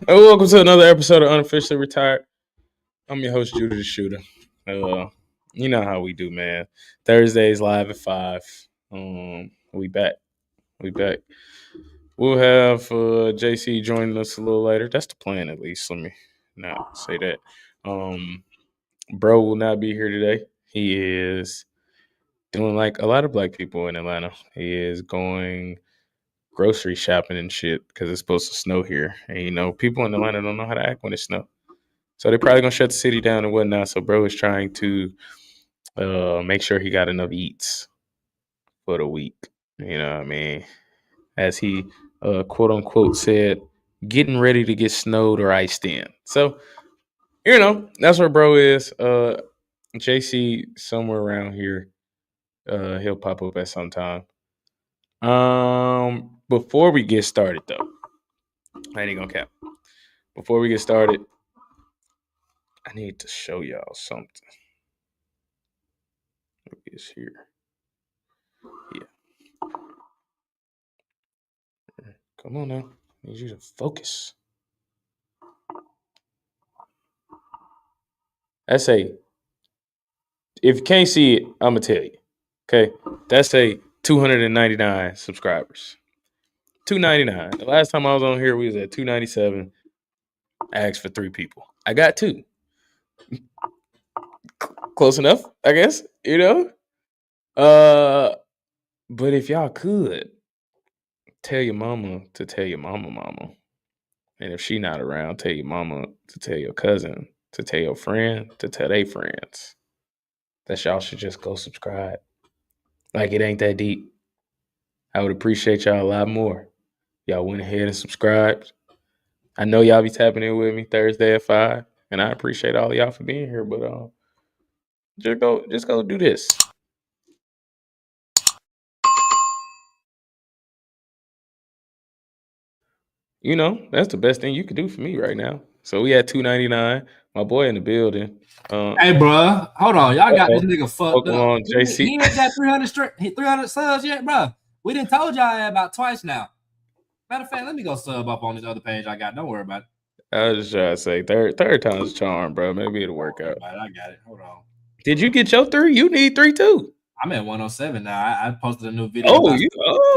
Hey, welcome to another episode of Unofficially Retired. I'm your host, Judah the Shooter. You know how we do, man. Thursdays live at 5. We back. We back. We'll have JC joining us a little later. That's the plan, at least. Let me not say that. Bro will not be here today. He is doing like a lot of black people in Atlanta. He is going grocery shopping and shit because it's supposed to snow here. And people in Atlanta don't know how to act when it snows. So they're probably gonna shut the city down and whatnot. So bro is trying to make sure he got enough eats for the week. You know what I mean? As he quote unquote said, getting ready to get snowed or iced in. So, that's where bro is. JC somewhere around here. He'll pop up at some time. Before we get started though, I ain't gonna cap. Before we get started, I need to show y'all something. It's here. Yeah. Come on now. I need you to focus. That's if you can't see it, I'm going to tell you. Okay? That's 299 subscribers. 299. The last time I was on here, we was at 297. I asked for 3 people. I got 2. Close enough, I guess, But if y'all could, tell your mama to tell your mama. And if she not around, tell your mama to tell your cousin, to tell your friend, to tell their friends. That y'all should just go subscribe. Like it ain't that deep. I would appreciate y'all a lot more. Y'all went ahead and subscribed. I know y'all be tapping in with me Thursday at 5. And I appreciate all of y'all for being here. But just go do this. That's the best thing you could do for me right now. So we had $2.99. My boy in the building. Hey, bro, hold on. Y'all got this nigga fucked up. On, JC. He ain't got 300 subs yet, bro. We done told y'all about twice now. Matter of fact, let me go sub up on this other page I got. Don't worry about it. I was just trying to say third time's a charm, bro. Maybe it'll work out. I got it. Hold on. Did you get your 3? You need 3 too. I'm at 107 now. I posted a new video.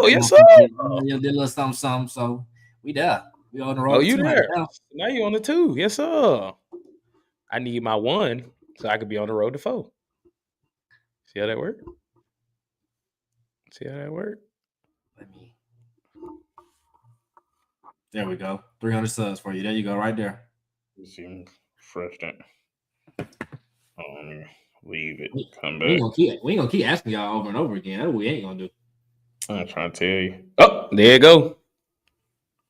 Yes, sir. Did a little something. So we there. We on the road. Oh, you there? Now you on the 2. Yes, sir. I need my 1 so I could be on the road to 4. See how that work? There we go. 300 subs for you. There you go, right there. Fresh that. Leave it. Come back. We ain't gonna keep asking y'all over and over again. That's what we ain't gonna do. I'm trying to tell you. Oh, there you go.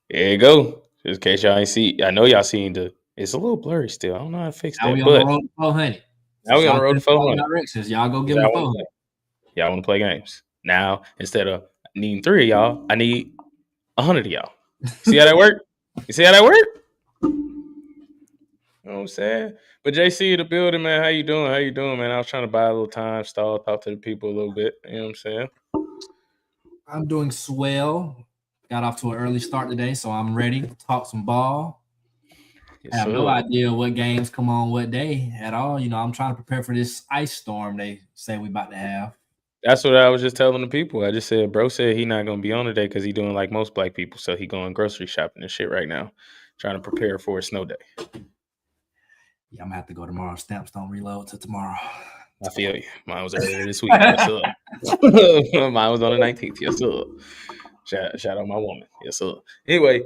There you go. Just in case y'all ain't see. I know y'all seen it's a little blurry still. I don't know how to fix that. Now we on the road to 400. Now we on the road to 400. Directions. Y'all go give me 400. Y'all want to play games. Now, instead of needing 3 of y'all, I need 100 of y'all. See how that work? You see how that work? You know what I'm saying? But JC, the building, man, how you doing, man? I was trying to buy a little time, talk to the people a little bit. You know what I'm saying? I'm doing swell. Got off to an early start today, so I'm ready to talk some ball. Yes, I have no idea what games come on what day at all. I'm trying to prepare for this ice storm they say we about to have. That's what I was just telling the people. I just said, bro said he not going to be on today because he doing like most black people. So he going grocery shopping and shit right now, trying to prepare for a snow day. Yeah, I'm going to have to go tomorrow. Stamps don't reload till tomorrow. I feel you. Mine was earlier this week. Yes, sir. Mine was on the 19th. Yes, sir. Shout out my woman. Yes, sir. Anyway,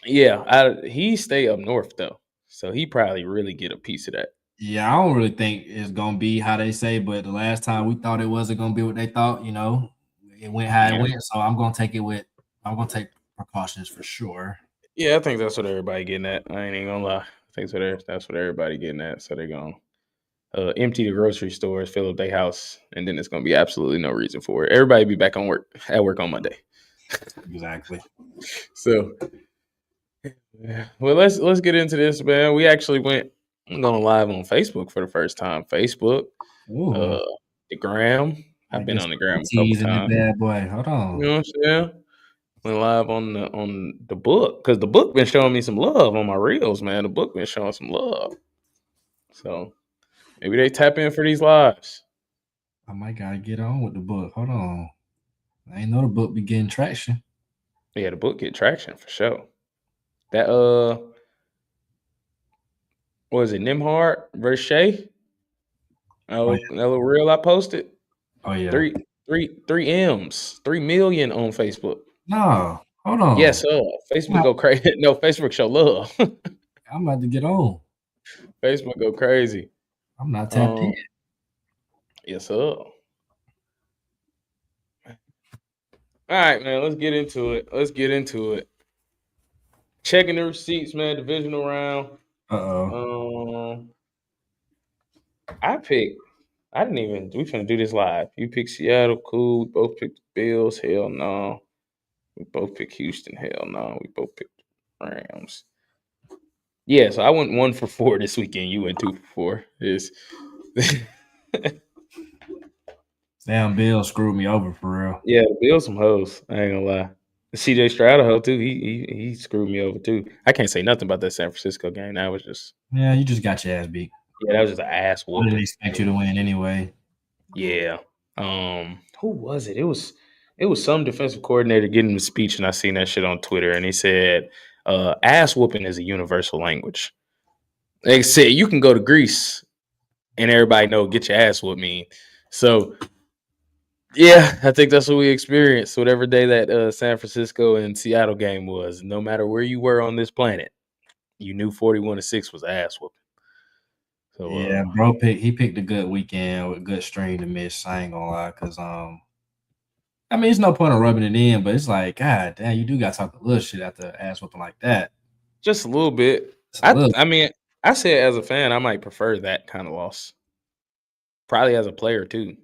he stay up north though, so he probably really get a piece of that. Yeah, I don't really think it's gonna be how they say, but the last time we thought it wasn't gonna be what they thought. It went how it went. So I'm gonna take precautions for sure. Yeah, I think that's what everybody getting at. I ain't even gonna lie. I think that's what everybody getting at. So they're gonna empty the grocery stores, fill up their house, and then it's gonna be absolutely no reason for it. Everybody be back at work on Monday. Exactly. So, well, let's get into this, man. We actually went going live on Facebook for the first time. Facebook, the gram. I've been on the gram a couple times. Bad boy. Hold on. You know what I'm saying? Went live on the book because the book been showing me some love on my reels, man. The book been showing some love. So maybe they tap in for these lives. I might gotta get on with the book. Hold on. I ain't know the book be getting traction. Yeah, the book get traction for sure. That what was it, Nimhard versus Shay? Oh, Oh, yeah. that little reel I posted. Oh, yeah. Three M's, 3 million on Facebook. No, hold on. Yes, sir. Facebook go crazy. No, Facebook show love. I'm about to get on. Facebook go crazy. I'm not tapped in. Yes, sir. All right, man. Let's get into it. Checking the receipts, man. Divisional round. Uh-oh. I picked. I didn't even. We finna do this live. You picked Seattle, cool. We both picked the Bills. Hell no. We both picked Houston. Hell no. We both picked Rams. Yeah, so I went 1 for 4 this weekend. You went 2 for 4. It's Damn, Bill screwed me over for real. yeah, the Bills some hoes. I ain't gonna lie. CJ Stroud a hoe too. He screwed me over too. I can't say nothing about that San Francisco game. That was just Yeah, you just got your ass beat. that was just an ass I didn't whooping. expect you to win anyway. Yeah. Who was it? It was some defensive coordinator getting the speech, and I seen that shit on Twitter, and he said, ass whooping is a universal language. They said you can go to Greece and everybody know get your ass whooped mean. So yeah, I think that's what we experienced. Whatever day that San Francisco and Seattle game was, no matter where you were on this planet, you knew 41-6 was ass whooping. So Yeah, bro, he picked a good weekend with a good string to miss. I ain't gonna lie, because I mean, it's no point in rubbing it in, but it's like, God damn, you do got to talk a little shit after ass whooping like that. just a little bit. Just a little. I mean, I say as a fan, I might prefer that kind of loss. Probably as a player too.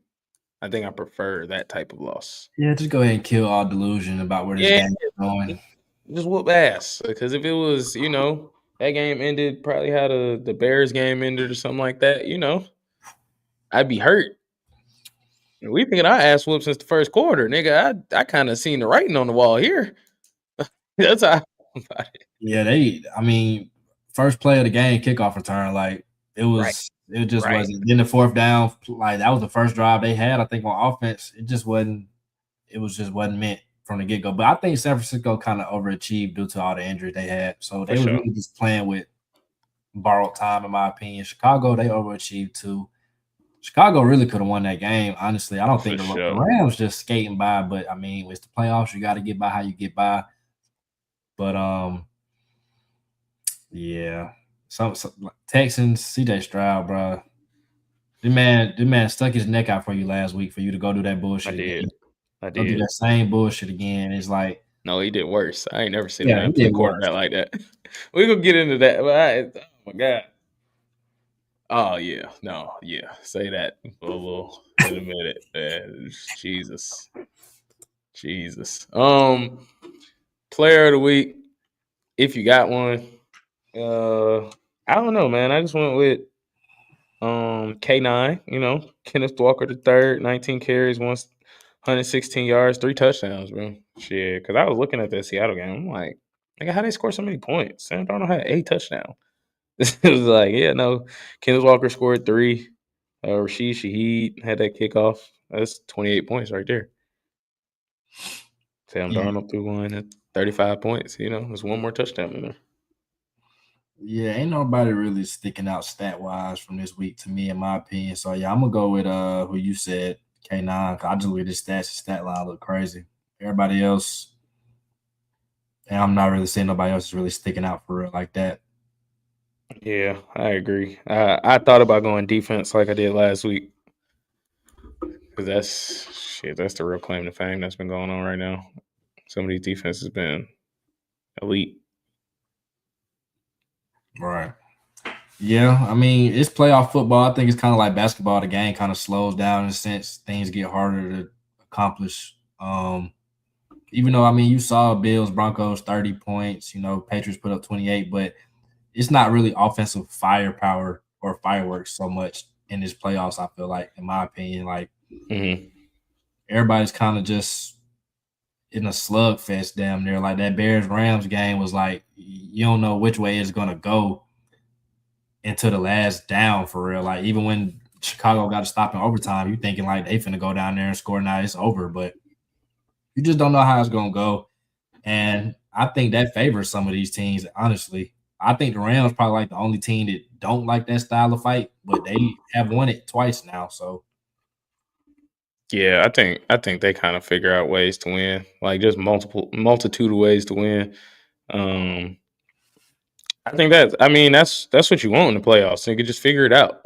I think I prefer that type of loss. Yeah, just go ahead and kill all delusion about where this Yeah, game is going. just whoop ass. Because if it was, that game ended probably how the Bears game ended or something like that, I'd be hurt. We thinking our ass whooped since the first quarter, nigga. I kind of seen the writing on the wall here. That's how I feel about it. Yeah, I mean, first play of the game, kickoff return, like Right. it just Right. wasn't. Then the fourth down, like that was the first drive they had, I think, on offense. It just wasn't meant from the get-go. But I think San Francisco kind of overachieved due to all the injuries they had. So they For were sure. really just playing with borrowed time, in my opinion. Chicago, they overachieved too. Chicago really could have won that game. Honestly, I don't think the Rams just skating by, but I mean, it's the playoffs. You got to get by how you get by. But yeah, some Texans, CJ Stroud, bro. The man stuck his neck out for you last week for you to go do that bullshit again. I Go do did. that same bullshit again. It's like, No, he did worse. I ain't never seen a yeah, he man play did worse. quarterback like that. We gonna get into that, but oh my god. Oh yeah, no, yeah. Say that for a little in a minute, man. Jesus. Player of the week, if you got one. I don't know, man. I just went with K9, Kenneth Walker the third, 19 carries, 116 yards, 3 touchdowns, bro. Shit, because I was looking at that Seattle game. I'm like, nigga, how they score so many points? Sam Darnold had 8 touchdowns. It was like, yeah, no. Kenneth Walker scored 3. Rashid Shaheed had that kickoff. That's 28 points right there. Sam Yeah. Darnold threw one at 35 points. There's one more touchdown in there. Yeah, ain't nobody really sticking out stat wise from this week to me, in my opinion. So yeah, I'm gonna go with who you said, K9. I just look at his stats, his stat line look crazy. Everybody else, and I'm not really seeing nobody else is really sticking out for real like that. Yeah, I agree. I thought about going defense like I did last week because that's the real claim to fame that's been going on right now. Some of these defenses have been elite. Right. Yeah, I mean, it's playoff football. I think it's kind of like basketball. The game kind of slows down in a sense. Things get harder to accomplish. Even though, I mean, you saw Bills, Broncos, 30 points, Patriots put up 28, but it's not really offensive firepower or fireworks so much in this playoffs, I feel like, in my opinion. Like, Mm-hmm. everybody's kind of just in a slugfest damn near. Like that Bears-Rams game was like you don't know which way it's gonna go into the last down for real. Like even when Chicago got to stop in overtime, you thinking like they finna go down there and score now it's over, but you just don't know how it's gonna go. And I think that favors some of these teams, honestly. I think the Rams probably like the only team that don't like that style of fight, but they have won it twice now. So Yeah, I think they kind of figure out ways to win, like just multitude of ways to win. Um, I think that's what you want in the playoffs. You can just figure it out.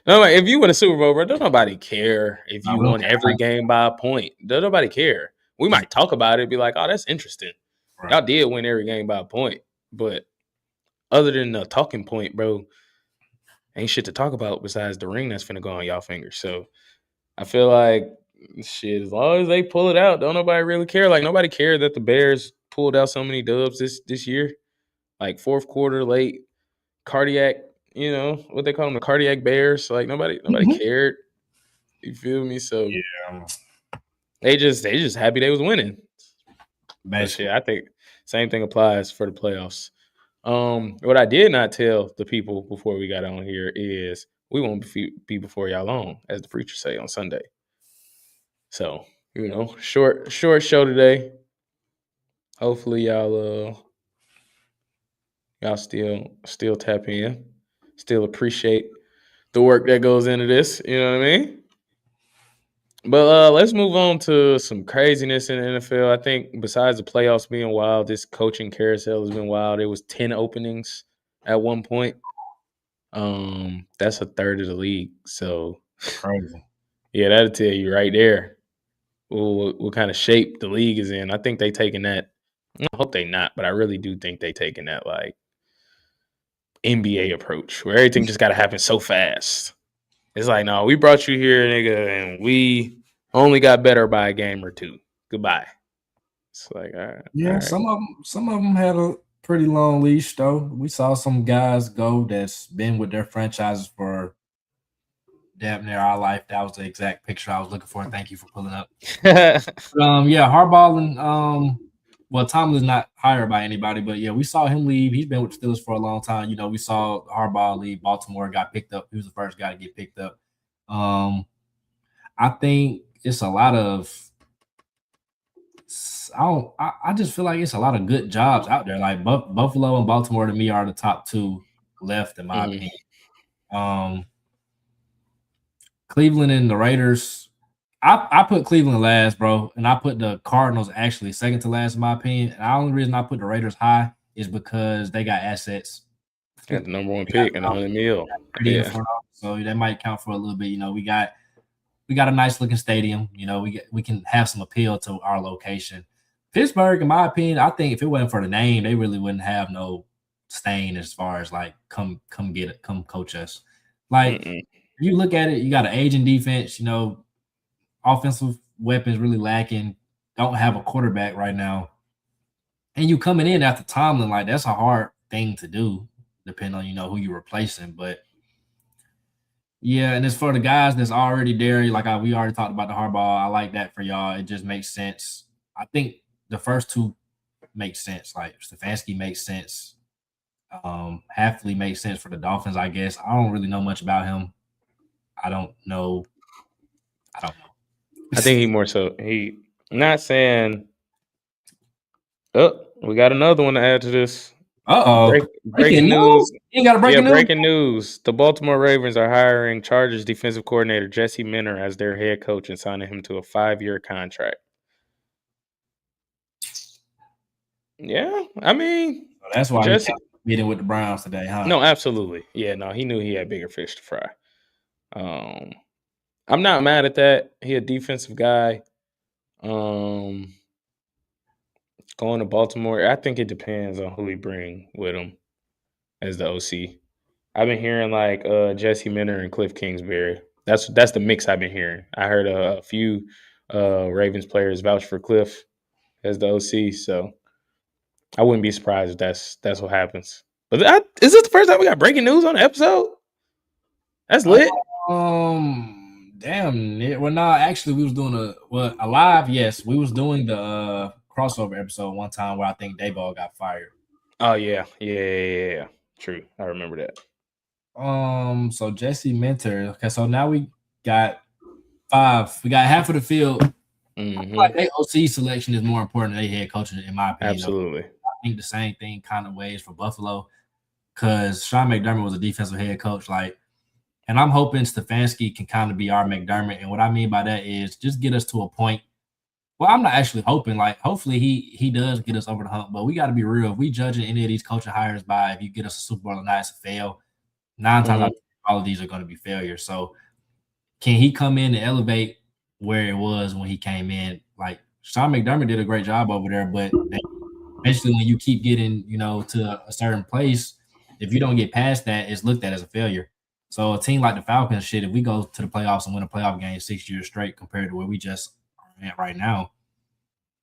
No, like, if you win a Super Bowl, bro, don't nobody care if I you don't won care. every game by a point. Don't nobody care. We might talk about it, be like, "Oh, that's interesting. Right. Y'all did win every game by a point." But other than the talking point, bro, ain't shit to talk about besides the ring that's finna go on y'all fingers. So I feel like shit, as long as they pull it out, don't nobody really care. Like nobody cared that the Bears pulled out so many dubs this year. Like fourth quarter late, cardiac, what they call them, the cardiac bears. Like nobody cared. You feel me? So Yeah, they just happy they was winning. So basically. shit, I think same thing applies for the playoffs. What I did not tell the people before we got on here is we won't be before y'all long, as the preacher say on Sunday. So short show today. Hopefully y'all still tap in, still appreciate the work that goes into this. You know what I mean? But let's move on to some craziness in the NFL. I think besides the playoffs being wild, this coaching carousel has been wild. It was 10 openings at one point. That's a third of the league. So Crazy. yeah, that'll tell you right there what kind of shape the league is in. I think they taking that. I hope they not, but I really do think they taking that like NBA approach where everything just got to happen so fast. It's like, no, we brought you here, nigga, and we only got better by a game or two. Goodbye. It's like, all right. Yeah, all right. some of them had a pretty long leash though. We saw some guys go that's been with their franchises for damn near our life. That was the exact picture I was looking for. Thank you for pulling up. Yeah, Harbaugh and well, Tomlin's not hired by anybody, but yeah, we saw him leave. He's been with the Steelers for a long time. We saw Harbaugh leave. Baltimore got picked up. He was the first guy to get picked up. I think it's a lot of. I just feel like it's a lot of good jobs out there. Like Buffalo and Baltimore to me are the top two left in my opinion. Cleveland and the Raiders. I put Cleveland last, bro, and I put the Cardinals actually second to last in my opinion. And the only reason I put the Raiders high is because they got assets. Got the number one pick and $100 million. Yeah. So that might count for a little bit. We got a nice looking stadium. We can have some appeal to our location. Pittsburgh, in my opinion, I think if it wasn't for the name, they really wouldn't have no stain as far as like come get it, come coach us. Like you look at it, you got an aging defense. Offensive weapons really lacking. Don't have a quarterback right now, and you coming in after Tomlin, like that's a hard thing to do, depending on who you're replacing. But yeah, and it's for the guys that's already there. Like we already talked about the Harbaugh. I like that for y'all. It just makes sense. I think the first two make sense. Like Stefanski makes sense. Hafley makes sense for the Dolphins, I guess. I don't really know much about him. I don't know. I think he not saying. Oh, we got another one to add to this. Breaking news. You got a breaking news? Breaking news. The Baltimore Ravens are hiring Chargers defensive coordinator Jesse Minter as their head coach and signing him to a 5-year contract. Yeah, I mean, that's why Jesse meeting with the Browns today, huh? No, absolutely. Yeah, no, he knew he had bigger fish to fry. I'm not mad at that. He a defensive guy. Going to Baltimore, I think it depends on who he bring with him as the OC. I've been hearing like Jesse Minter and Cliff Kingsbury. That's the mix I've been hearing. I heard a few Ravens players vouch for Cliff as the OC, so I wouldn't be surprised if that's what happens. But is this the first time we got breaking news on the episode? That's lit. Damn, Well, no, actually, we was doing a live. Yes, we was doing the crossover episode one time where I think Dayball got fired. Oh yeah. True, I remember that. So Jesse Mentor. Okay, so now we got 5. We got half of the field. Mm-hmm. I feel like their OC selection is more important than their head coaching, in my opinion. Absolutely. Though. I think the same thing kind of weighs for Buffalo because Sean McDermott was a defensive head coach. And I'm hoping Stefanski can kind of be our McDermott. And what I mean by that is just get us to a point. Well, I'm not actually hoping. Hopefully he does get us over the hump. But we got to be real. If we judging any of these coaching hires by if you get us a Super Bowl or not, it's a fail. 9 times out of 10, all of these are going to be failures. So can he come in and elevate where it was when he came in? Like Sean McDermott did a great job over there, but eventually when you keep getting, to a certain place, if you don't get past that, it's looked at as a failure. So a team like the Falcons, shit, if we go to the playoffs and win a playoff game 6 years straight compared to where we just are at right now,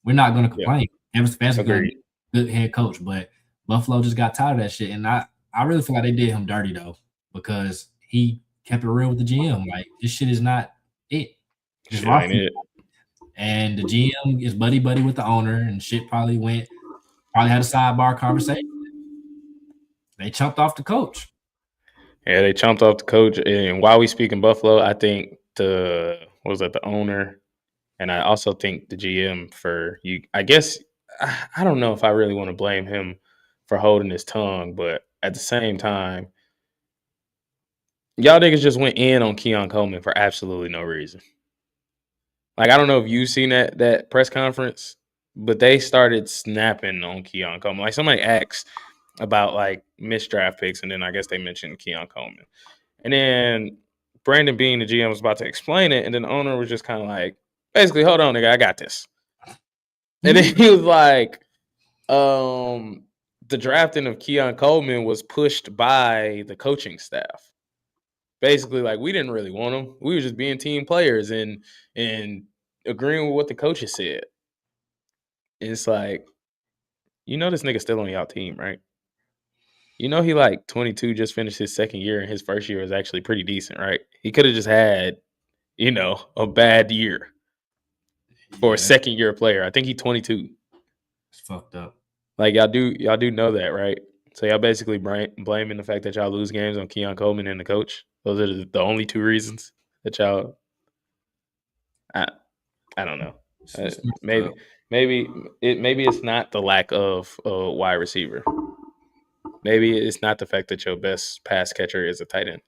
we're not going to complain. Evan Stefanski's going to be a good head coach, but Buffalo just got tired of that shit. And I really feel like they did him dirty, though, because he kept it real with the GM. Like, this shit is not it. Just ain't it. And the GM is buddy-buddy with the owner, and shit probably had a sidebar conversation. They chumped off the coach. Yeah, they chumped off the coach. And while we speak in Buffalo, I think the owner, and I also think the GM for you. I guess I don't know if I really want to blame him for holding his tongue, but at the same time, y'all niggas just went in on Keon Coleman for absolutely no reason. Like, I don't know if you've seen that press conference, but they started snapping on Keon Coleman. Like, somebody asked about, like, missed draft picks, and then I guess they mentioned Keon Coleman. And then Brandon Beane, the GM, was about to explain it, and then the owner was just kind of like, basically, hold on, nigga, I got this. And then he was like, the drafting of Keon Coleman was pushed by the coaching staff. Basically, like, we didn't really want him. We were just being team players and agreeing with what the coaches said. And it's like, this nigga still on y'all team, right? He like 22, just finished his second year, and his first year was actually pretty decent, right? He could have just had, a bad year for a second year player. I think he's 22. It's fucked up. Like, y'all do know that, right? So y'all basically blaming the fact that y'all lose games on Keon Coleman and the coach. Those are the only 2 reasons that y'all. I don't know. Maybe it's not the lack of a wide receiver. Maybe it's not the fact that your best pass catcher is a tight end.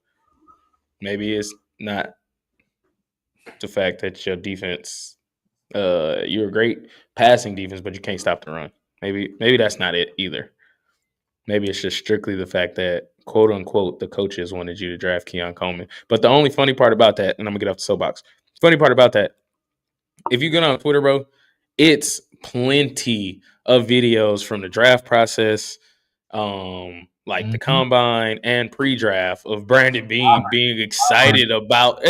Maybe it's not the fact that your defense, you're a great passing defense, but you can't stop the run. Maybe that's not it either. Maybe it's just strictly the fact that, quote unquote, the coaches wanted you to draft Keon Coleman. But the only funny part about that, and I'm gonna get off the soapbox. Funny part about that, if you get on Twitter, bro, it's plenty of videos from the draft process, the combine and pre-draft of Brandon Beane being excited about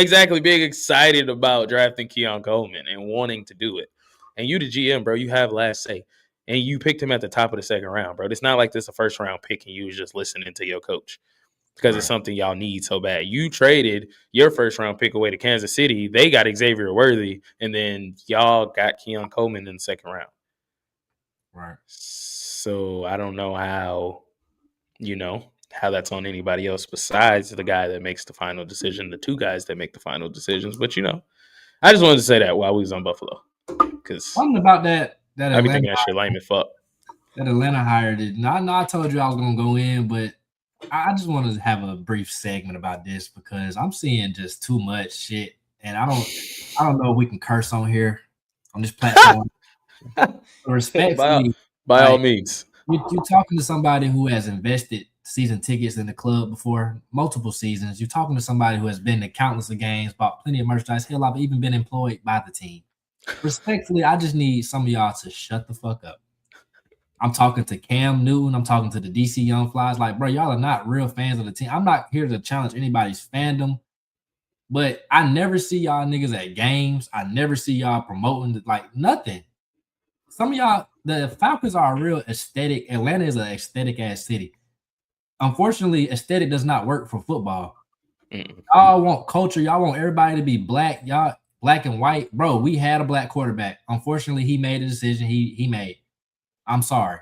drafting Keon Coleman and wanting to do it. And you, the GM, bro, you have last say. And you picked him at the top of the second round, bro. It's not like this a first round pick and you was just listening to your coach because it's something y'all need so bad. You traded your first round pick away to Kansas City. They got Xavier Worthy, and then y'all got Keon Coleman in the second round. Right. So I don't know how that's on anybody else besides the guy that makes the final decision, the 2 guys that make the final decisions. But, I just wanted to say that while we was on Buffalo. Because something about that I be thinking that shit lame as fuck. That Atlanta hire did. I know I told you I was going to go in, but I just wanted to have a brief segment about this because I'm seeing just too much shit. And I don't know if we can curse on here on this platform. Respectfully, by all means. You're talking to somebody who has invested season tickets in the club before, multiple seasons. You're talking to somebody who has been to countless of games, bought plenty of merchandise. Hell, I've even been employed by the team. Respectfully, I just need some of y'all to shut the fuck up. I'm talking to Cam Newton. I'm talking to the DC Young Flies. Like, bro, y'all are not real fans of the team. I'm not here to challenge anybody's fandom, but I never see y'all niggas at games. I never see y'all promoting, like, nothing. Some of y'all, the Falcons are a real aesthetic. Atlanta is an aesthetic-ass city. Unfortunately, aesthetic does not work for football. Y'all want culture. Y'all want everybody to be black. Y'all black and white. Bro, we had a black quarterback. Unfortunately, he made a decision he made. I'm sorry.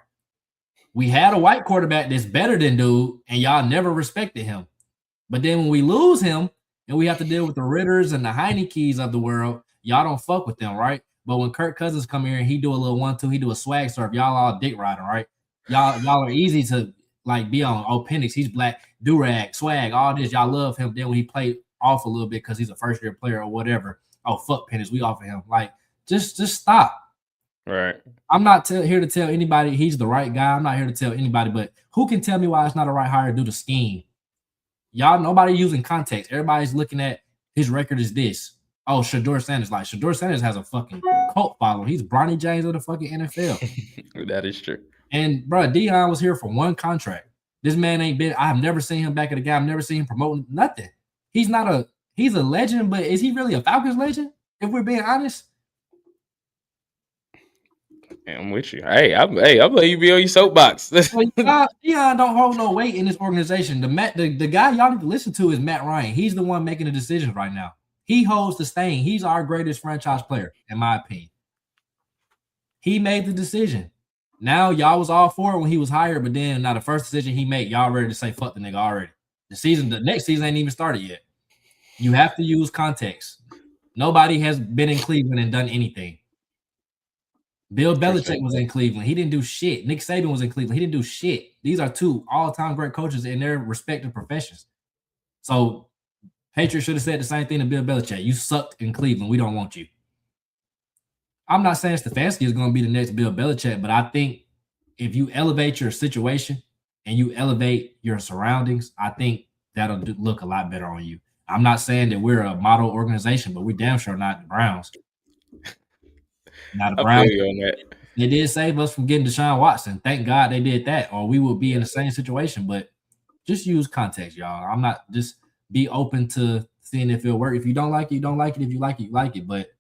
We had a white quarterback that's better than dude, and y'all never respected him. But then when we lose him and we have to deal with the Ritters and the Heineke's of the world, y'all don't fuck with them, right? But when Kirk Cousins come here and he do a little 1-2, he do a swag surf, y'all all dick riding, right? Y'all are easy to like be on. Oh, Penix, he's black, durag, swag, all this. Y'all love him. Then when he played off a little bit because he's a first year player or whatever, oh fuck Penix, we offer him. Like just stop. Right. I'm not here to tell anybody he's the right guy. I'm not here to tell anybody, but who can tell me why it's not a right hire due to scheme? Y'all, nobody using context. Everybody's looking at his record is this. Oh, Shador Sanders. Like, Shador Sanders has a fucking cult following. He's Bronny James of the fucking NFL. That is true. And, bro, Deion was here for one contract. This man ain't been – I've never seen him back at the game. I've never seen him promoting nothing. He's a legend, but is he really a Falcons legend, if we're being honest? I'm with you. Hey, I'm letting you be on your soapbox. Deion don't hold no weight in this organization. The guy y'all need to listen to is Matt Ryan. He's the one making the decisions right now. He holds the stain. He's our greatest franchise player, in my opinion. He made the decision. Now y'all was all for it when he was hired, but then now the first decision he made, y'all ready to say fuck the nigga already. The next season ain't even started yet. You have to use context. Nobody has been in Cleveland and done anything. Bill Belichick was in Cleveland. He didn't do shit. Nick Saban was in Cleveland. He didn't do shit. These are two all-time great coaches in their respective professions. So Patriots should have said the same thing to Bill Belichick. You sucked in Cleveland. We don't want you. I'm not saying Stefanski is going to be the next Bill Belichick, but I think if you elevate your situation and you elevate your surroundings, I think that'll look a lot better on you. I'm not saying that we're a model organization, but we damn sure not the Browns. Now the Browns, they did save us from getting Deshaun Watson. Thank God they did that, or we would be in the same situation. But just use context, y'all. I'm not just be open to seeing if it'll work. If you don't like it, you don't like it. If you like it, you like it. But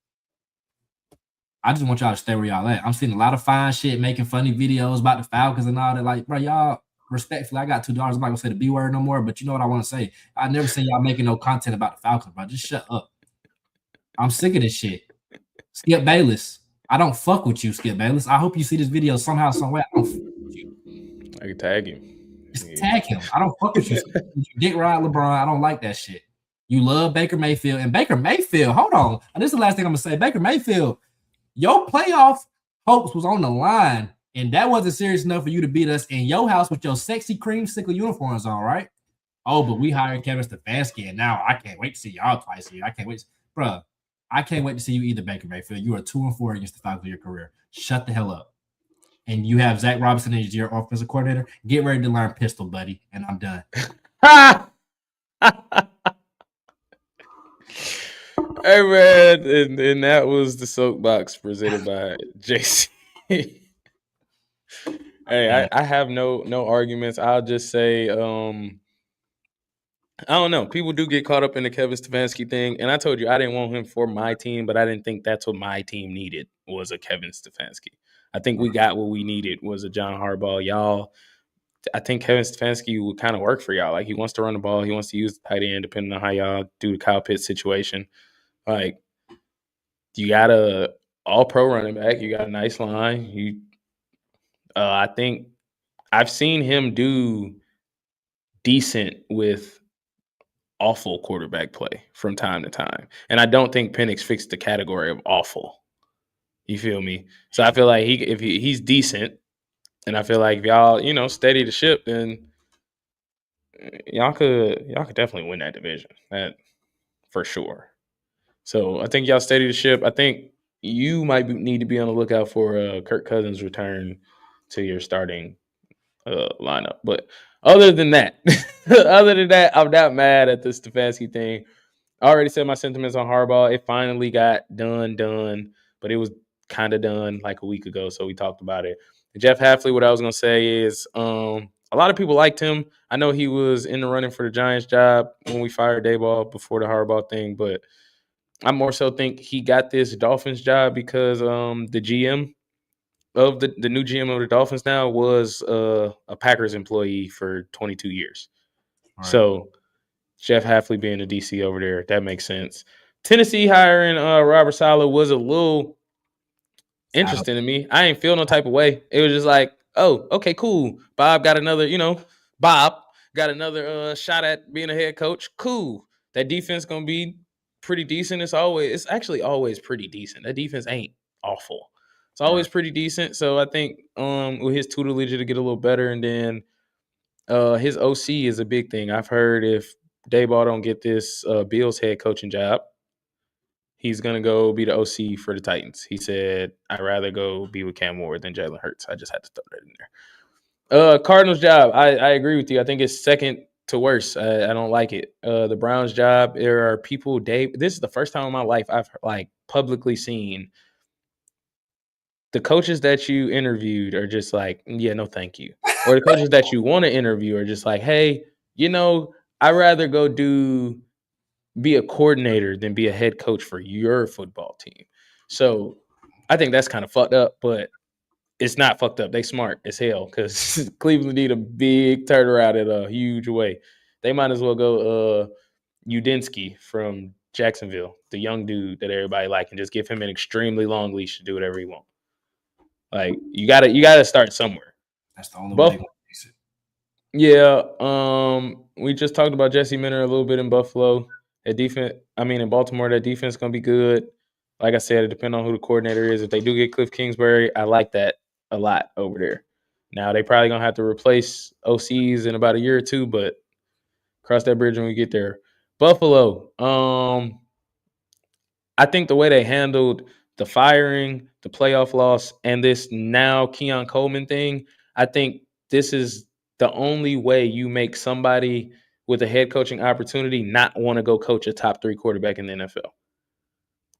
I just want y'all to stay where y'all at. I'm seeing a lot of fine shit, making funny videos about the Falcons and all that. Like, bro, y'all, respectfully, I got $2. I'm not gonna say the B word no more, but you know what I want to say. I never seen y'all making no content about the Falcons, bro. Just shut up. I'm sick of this shit. Skip Bayless. I don't fuck with you, Skip Bayless. I hope you see this video somehow, somewhere. I don't fuck with you. I can tag him. Just tag him. I don't fuck with you. You dick ride LeBron. I don't like that shit. You love Baker Mayfield. And Baker Mayfield, hold on. And this is the last thing I'm going to say. Baker Mayfield, your playoff hopes was on the line, and that wasn't serious enough for you to beat us in your house with your sexy creamsicle uniforms on, right? Oh, but we hired Kevin Stefanski, and now I can't wait to see y'all twice here. I can't wait. Bruh. I can't wait to see you either, Baker Mayfield. You are 2-4 against the Falcons of your career. Shut the hell up. And you have Zach Robinson as your offensive coordinator. Get ready to learn pistol, buddy. And I'm done. Hey, man. And that was the soapbox presented by JC. Hey, I have no arguments. I'll just say I don't know. People do get caught up in the Kevin Stefanski thing. And I told you I didn't want him for my team, but I didn't think that's what my team needed was a Kevin Stefanski. I think we got what we needed was a John Harbaugh. Y'all, I think Kevin Stefanski would kind of work for y'all. Like, he wants to run the ball. He wants to use the tight end depending on how y'all do the Kyle Pitts situation. Like, you got a all-pro running back. You got a nice line. I think I've seen him do decent with awful quarterback play from time to time. And I don't think Penix fixed the category of awful. You feel me? So I feel like he's decent, and I feel like if y'all, steady the ship, then y'all could definitely win that division. That for sure. So I think y'all steady the ship. I think you might need to be on the lookout for Kirk Cousins' return to your starting lineup. But other than that, I'm not mad at the Stefanski thing. I already said my sentiments on Harbaugh. It finally got done, but it was kind of done like a week ago, so we talked about it. Jeff Hafley, what I was going to say is a lot of people liked him. I know he was in the running for the Giants job when we fired Daboll before the Harbaugh thing, but I more so think he got this Dolphins job because the GM of the new GM of the Dolphins now was a Packers employee for 22 years. Right. So Jeff Hafley being the DC over there, that makes sense. Tennessee hiring Robert Saleh was a little interesting to me. I ain't feel no type of way. It was just like, oh, okay, cool. Bob got another, Bob got another shot at being a head coach. Cool. That defense gonna be pretty decent. It's actually always pretty decent. That defense ain't awful. It's always pretty decent. So I think with his tutelage to get a little better, and then his OC is a big thing. I've heard if Dayball don't get this Bills head coaching job, he's going to go be the OC for the Titans. He said, I'd rather go be with Cam Ward than Jalen Hurts. I just had to throw that in there. Cardinals job, I agree with you. I think it's second to worst. I don't like it. The Browns job, there are people, this is the first time in my life I've publicly seen the coaches that you interviewed are just like, yeah, no, thank you. Or the coaches that you want to interview are just like, hey, I'd rather go be a coordinator than be a head coach for your football team. So I think that's kind of fucked up, but it's not fucked up. They smart as hell because Cleveland need a big turnaround in a huge way. They might as well go Udinsky from Jacksonville, the young dude that everybody like, and just give him an extremely long leash to do whatever he wants. Like you gotta start somewhere. That's the only way. Yeah. We just talked about Jesse Minter a little bit in Buffalo. In Baltimore, that defense is gonna be good. Like I said, it depends on who the coordinator is. If they do get Cliff Kingsbury, I like that a lot over there. Now they probably gonna have to replace OCs in about a year or two, but cross that bridge when we get there. Buffalo. I think the way they handled the firing, the playoff loss, and this now Keon Coleman thing, I think this is the only way you make somebody with a head coaching opportunity not want to go coach a top 3 quarterback in the NFL.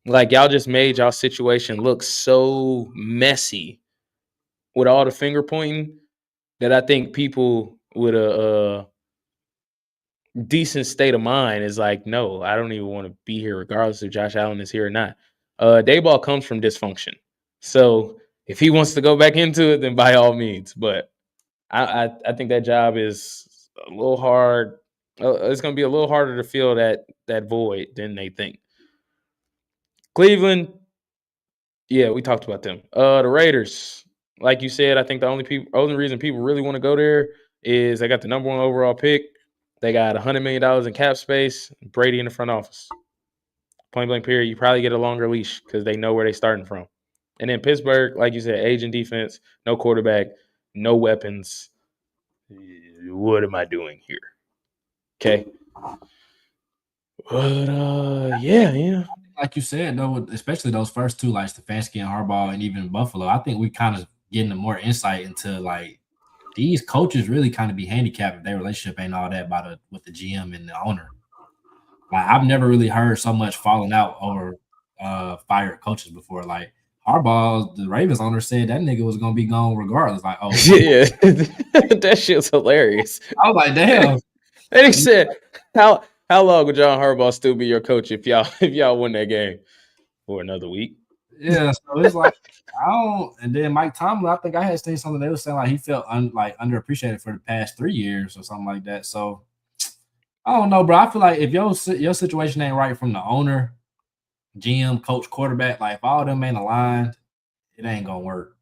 Like, y'all just made y'all situation look so messy with all the finger pointing that I think people with a decent state of mind is like, no, I don't even want to be here regardless if Josh Allen is here or not. Dayball comes from dysfunction. So if he wants to go back into it, then by all means. But I think that job is a little hard. It's going to be a little harder to fill that void than they think. Cleveland, yeah, we talked about them. The Raiders, like you said, I think the only reason people really want to go there is they got the number 1 overall pick. They got $100 million in cap space. Brady in the front office. Point blank period. You probably get a longer leash because they know where they're starting from. And then Pittsburgh, like you said, aging defense, no quarterback, no weapons. What am I doing here? Okay. But yeah. Like you said, though, especially those first two, like Stefanski and Harbaugh, and even Buffalo, I think we kind of getting more insight into like these coaches really kind of be handicapped if their relationship ain't all that with the GM and the owner. Like I've never really heard so much falling out over fired coaches before. Like Harbaugh, the Ravens owner said that nigga was gonna be gone regardless. Like, oh yeah, that shit's hilarious. I was like, damn. And he said, how long would John Harbaugh still be your coach if y'all win that game for another week? Yeah, so it's like and then Mike Tomlin, I think I had seen something they were saying like he felt underappreciated for the past 3 years or something like that. So I don't know, bro. I feel like if your situation ain't right from the owner, GM, coach, quarterback, like if all of them ain't aligned, it ain't gonna work.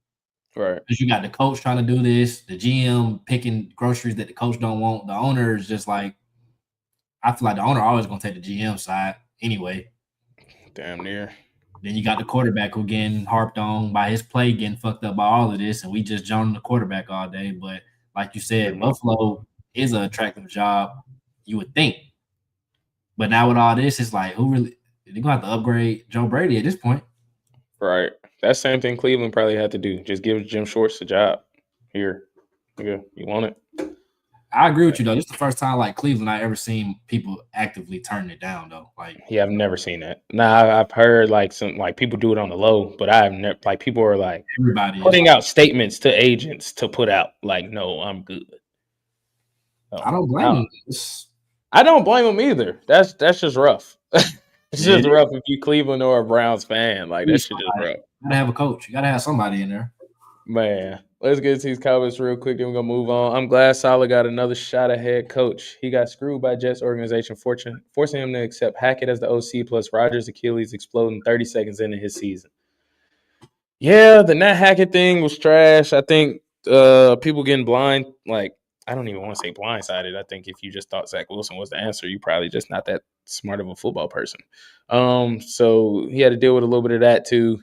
Right. Because you got the coach trying to do this, the GM picking groceries that the coach don't want. The owner is just like, I feel like the owner always gonna take the GM side anyway. Damn near. Then you got the quarterback who getting harped on by his play, getting fucked up by all of this, and we just joining the quarterback all day. But like you said, Buffalo is an attractive job, you would think. But now with all this, it's like, who really? They're gonna have to upgrade Joe Brady at this point. Right. That same thing Cleveland probably had to do. Just give Jim Schwartz the job. Here. Yeah, you want it? I agree with you though. This is the first time like Cleveland I ever seen people actively turning it down though. Like, yeah, I've never seen that. Nah, I've heard like some like people do it on the low, but I've never like people are like everybody putting out statements to agents to put out like, no, I'm good. I don't blame them. I don't blame them either. That's just rough. It's just rough if you Cleveland or a Browns fan. Like that shit just rough. You gotta have a coach. You gotta have somebody in there. Man, Let's get to these comments real quick, then we're gonna move on. I'm glad Saleh got another shot at head coach. He got screwed by Jets organization, forcing him to accept Hackett as the OC plus Rodgers' Achilles exploding 30 seconds into his season. Yeah, the Nat Hackett thing was trash. I think people getting blind, like I don't even want to say blindsided. I think if you just thought Zach Wilson was the answer, you probably just not that smart of a football person. So he had to deal with a little bit of that too.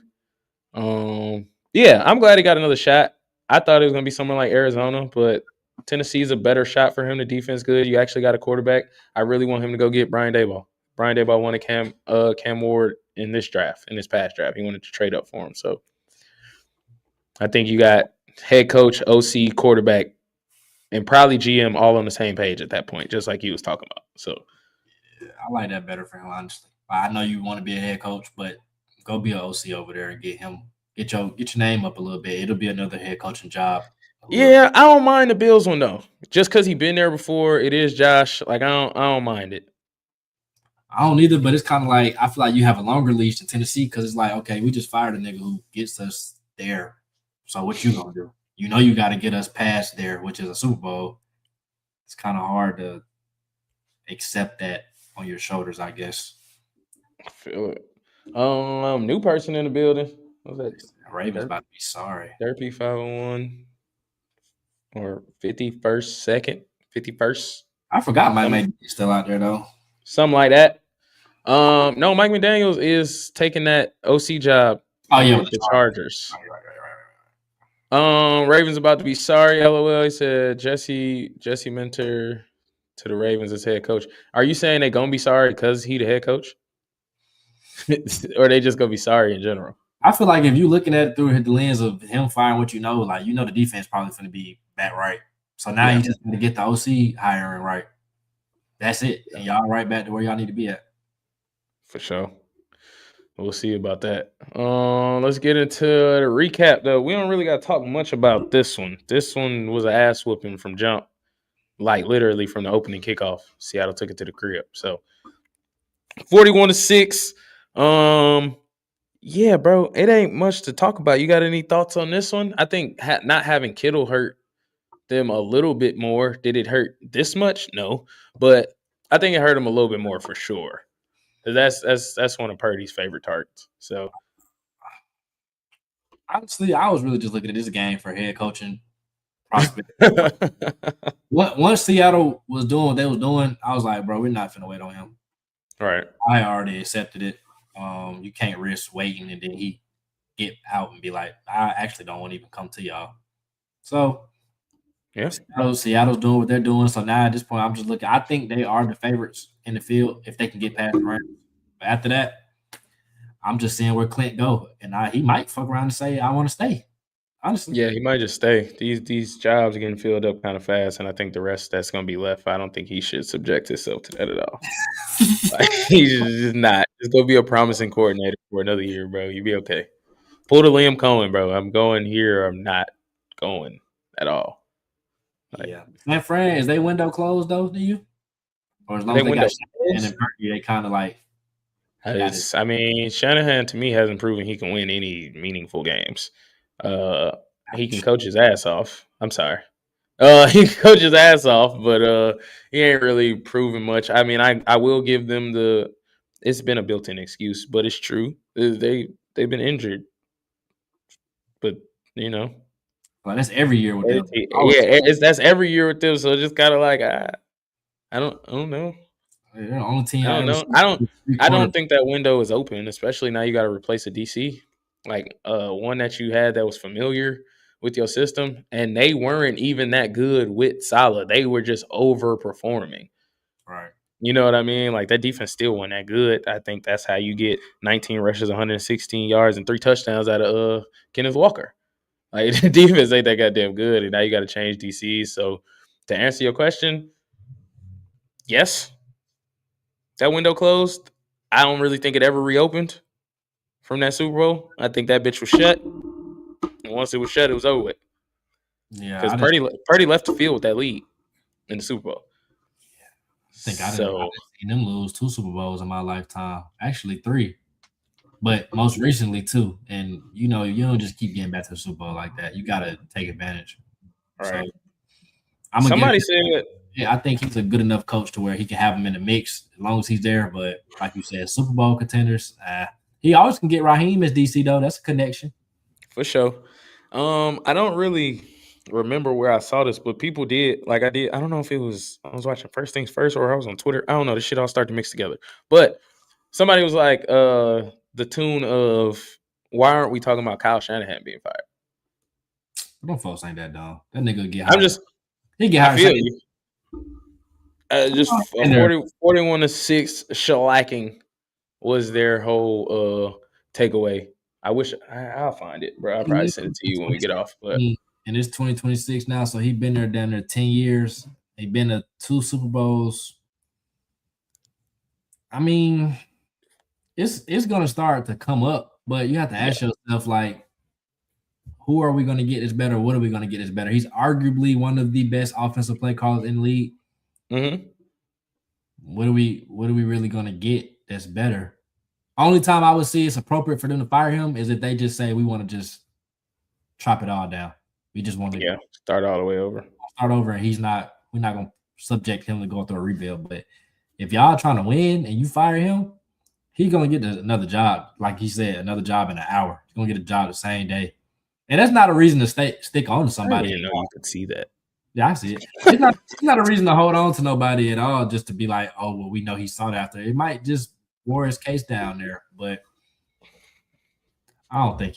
Yeah, I'm glad he got another shot. I thought it was gonna be someone like Arizona, but Tennessee's a better shot for him. The defense good. You actually got a quarterback. I really want him to go get Brian Daboll. Brian Daboll wanted Cam Ward in this past draft. He wanted to trade up for him. So I think you got head coach, OC, quarterback, and probably GM all on the same page at that point, just like he was talking about. So yeah, I like that better for him, honestly. I know you want to be a head coach, but go be an OC over there and get your name up a little bit. It'll be another head coaching job. Yeah, I don't mind the Bills one though. Just because he been there before, it is Josh. Like I don't mind it. I don't either, but it's kind of like I feel like you have a longer leash in Tennessee because it's like, okay, we just fired a nigga who gets us there. So what you gonna do? You know you got to get us past there, which is a Super Bowl. It's kind of hard to accept that on your shoulders, I guess. I feel it. New person in the building. What's that? Ravens about to be sorry. Therapy 501 or 51st. I forgot Mike McDaniel's still out there though. Something like that. No, Mike McDaniels is taking that OC job. Oh yeah, with the Chargers. Right. Ravens about to be sorry. LOL. He said Jesse Mentor to the Ravens as head coach. Are you saying they gonna be sorry because he the head coach, or they just gonna be sorry in general? I feel like if you're looking at it through the lens of him firing what you know, like the defense probably going to be back right. So now you just going to get the OC hiring right. That's it. And y'all right back to where y'all need to be at. For sure. We'll see about that. Let's get into the recap, though. We don't really got to talk much about this one. This one was an ass whooping from jump, like literally from the opening kickoff. Seattle took it to the crib. So 41-6. Yeah, bro, it ain't much to talk about. You got any thoughts on this one? I think not having Kittle hurt them a little bit more. Did it hurt this much? No, but I think it hurt him a little bit more for sure. That's one of Purdy's favorite targets. So honestly, I was really just looking at this game for head coaching prospect. Once Seattle was doing what they was doing, I was like, bro, we're not finna wait on him. Right. I already accepted it. You can't risk waiting and then he get out and be like, I actually don't want to even come to y'all. So yeah, Seattle's doing what they're doing. So now at this point, I'm just looking. I think they are the favorites in the field if they can get past the Rams. But after that, I'm just seeing where Clint go, and he might fuck around and say, I want to stay. Honestly, yeah, he might just stay. These jobs are getting filled up kind of fast, and I think the rest that's going to be left, I don't think he should subject himself to that at all. Like, he's just not. Just go be a promising coordinator for another year, bro. You be okay. Pull the Liam Cohen, bro. I'm going here. Or I'm not going at all. Like, yeah. San Fran, is they window closed though? Do you? Or as long as they got Shanahan and Purdy, they kind of like. I mean, Shanahan to me hasn't proven he can win any meaningful games. He can coach his ass off. I'm sorry. He can coach his ass off, but he ain't really proven much. I mean, I will give them it's been a built-in excuse, but it's true. They've been injured. But well, that's every year with them. That's every year with them. So just kind of like I don't know. They're the only team I don't know. I don't think that window is open, especially now you got to replace a DC, like one that you had that was familiar with your system, and they weren't even that good with Salah. They were just overperforming. Right. You know what I mean? Like that defense still wasn't that good. I think that's how you get 19 rushes, 116 yards, and 3 touchdowns out of Kenneth Walker. Like the defense ain't that goddamn good, and now you got to change DCs. So to answer your question, yes. That window closed. I don't really think it ever reopened from that Super Bowl. I think that bitch was shut. And once it was shut, it was over with. Yeah. Because Purdy left the field with that lead in the Super Bowl. I think I've seen them lose 2 Super Bowls in my lifetime. Actually, 3. but most recently too. And you don't just keep getting back to the Super Bowl like that. You got to take advantage. All right. So I'm gonna Somebody said, yeah, I think he's a good enough coach to where he can have him in the mix as long as he's there. But like you said, Super Bowl contenders. He always can get Raheem as DC though. That's a connection. for sure. I don't really remember where I saw this, but people did. Like I did. I don't know if I was watching First Things First or I was on Twitter. I don't know. This shit all started to mix together. But somebody was like, the tune of why aren't we talking about Kyle Shanahan being fired? Them folks ain't that dumb. That nigga get I'm hired. just. He get I hired. feel you. Just a 41-6 shellacking was their whole takeaway. I wish I'll find it, bro. I'll probably send it to you when we get off. But and it's 2026 now, so he been there down there 10 years. He been to 2 Super Bowls. I mean, it's gonna start to come up, but you have to ask yourself, like, who are we gonna get this better? What are we gonna get this better? He's arguably one of the best offensive play callers in the league. Mm-hmm. What are we really gonna get that's better? Only time I would see it's appropriate for them to fire him is if they just say we want to just chop it all down. We just want to start all the way over. Start over, and we're not gonna subject him to going through a rebuild. But if y'all trying to win and you fire him, he's gonna get another job. Like he said, another job in an hour. He's gonna get a job the same day. And that's not a reason to stick on to somebody. I didn't know you could see that. Yeah, I see it. It's not a reason to hold on to nobody at all, just to be like, oh, well, we know he's sought after. It might just wore his case down there, but I don't think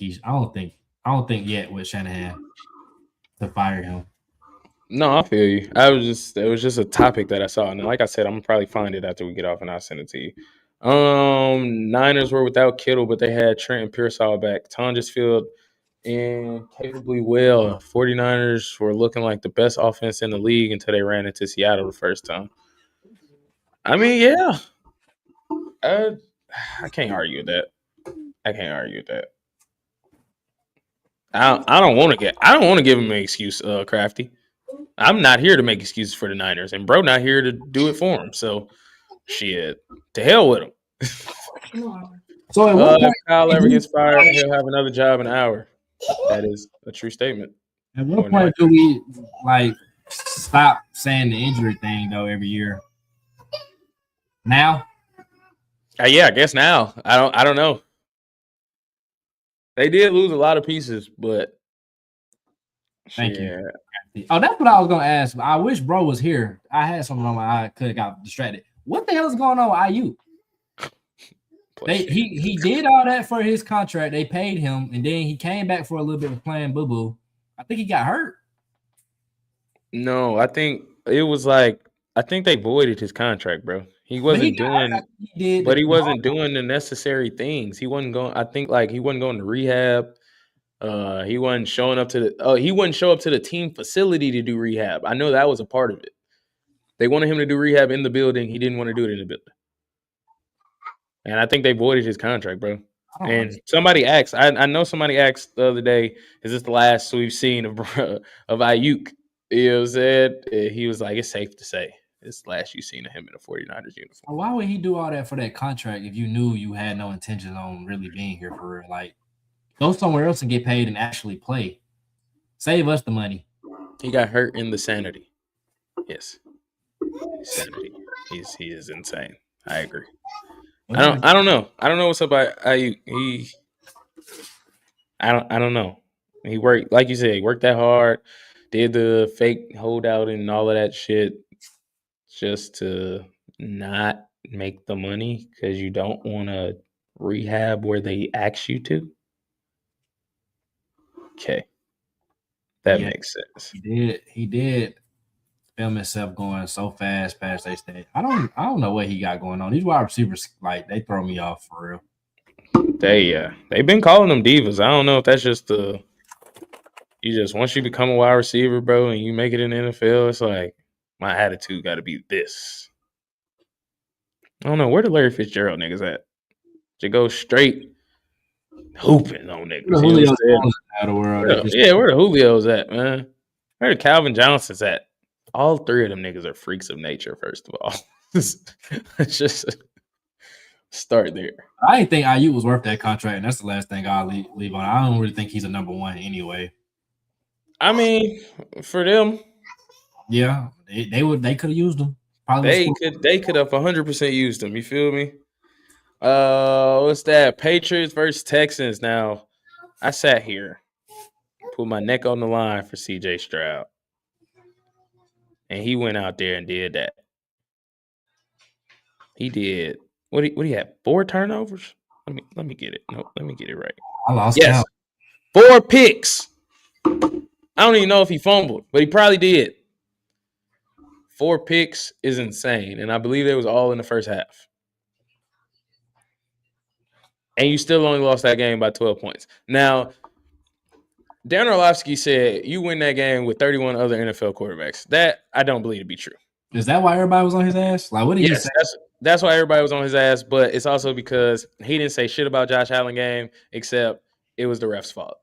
yet with Shanahan to fire him. No, I feel you. It was just a topic that I saw, and like I said, I'm gonna probably find it after we get off, and I'll send it to you. Niners were without Kittle, but they had Trent and Pearsall back. Tonjesfield and capably well. 49ers were looking like the best offense in the league until they ran into Seattle the first time. I mean, yeah. I can't argue with that. I don't want to give him an excuse, Crafty. I'm not here to make excuses for the Niners, and bro not here to do it for him. So, shit, to hell with him. So if Kyle ever gets fired, he'll have another job in an hour. That is a true statement. At what point do we stop saying the injury thing though every year? Now? Yeah, I guess now. I don't know. They did lose a lot of pieces, but thank you. Oh, that's what I was gonna ask. I wish bro was here. I had something on my eye. I could have got distracted. What the hell is going on with IU? He did all that for his contract. They paid him, and then he came back for a little bit of playing boo-boo. I think he got hurt. No, I think it was like I think they voided his contract, bro. He wasn't doing the necessary things. He wasn't going. I think like he wasn't going to rehab. He wasn't showing up to he wouldn't show up to the team facility to do rehab. I know that was a part of it. They wanted him to do rehab in the building. He didn't want to do it in the building. And I think they voided his contract, bro. And somebody asked, I know somebody asked the other day, is this the last we've seen of Ayuk? You know what I'm saying? He was like, it's safe to say it's the last you've seen of him in a 49ers uniform. Why would he do all that for that contract if you knew you had no intention on really being here for real? Like, go somewhere else and get paid and actually play. Save us the money. He got hurt in the sanity. Yes. Sanity. He is insane. I agree. I don't know. I don't know what's up by Ayuk. I don't know. He worked, like you said, he worked that hard, did the fake holdout and all of that shit just to not make the money because you don't want to rehab where they ask you to. Okay. That makes sense. He did film himself going so fast past their stage. I don't know what he got going on. These wide receivers, like, they throw me off for real. They've been calling them divas. I don't know if that's just once you become a wide receiver, bro, and you make it in the NFL, it's like my attitude got to be this. I don't know where the Larry Fitzgerald niggas at. To go straight hooping on niggas. Where the Julio's at, man? Where the Calvin Johnson's at? All three of them niggas are freaks of nature. First of all, it's just Start there. I didn't think IU was worth that contract, and that's the last thing I'll leave on. I don't really think he's a number one anyway. I mean, for them, yeah, they could have used him. Probably they could have 100% used him. You feel me? What's that? Patriots versus Texans. Now, I sat here, put my neck on the line for CJ Stroud, and he went out there and did that. He did. What do you have? 4 turnovers? Let me get it. No, let me get it right. I lost count. 4 picks. I don't even know if he fumbled, but he probably did. 4 picks is insane, and I believe they was all in the first half. And you still only lost that game by 12 points. Now, Dan Orlovsky said you win that game with 31 other NFL quarterbacks. That I don't believe to be true. Is that why everybody was on his ass? Like, what did he say? That's why everybody was on his ass, but it's also because he didn't say shit about Josh Allen game, except it was the ref's fault.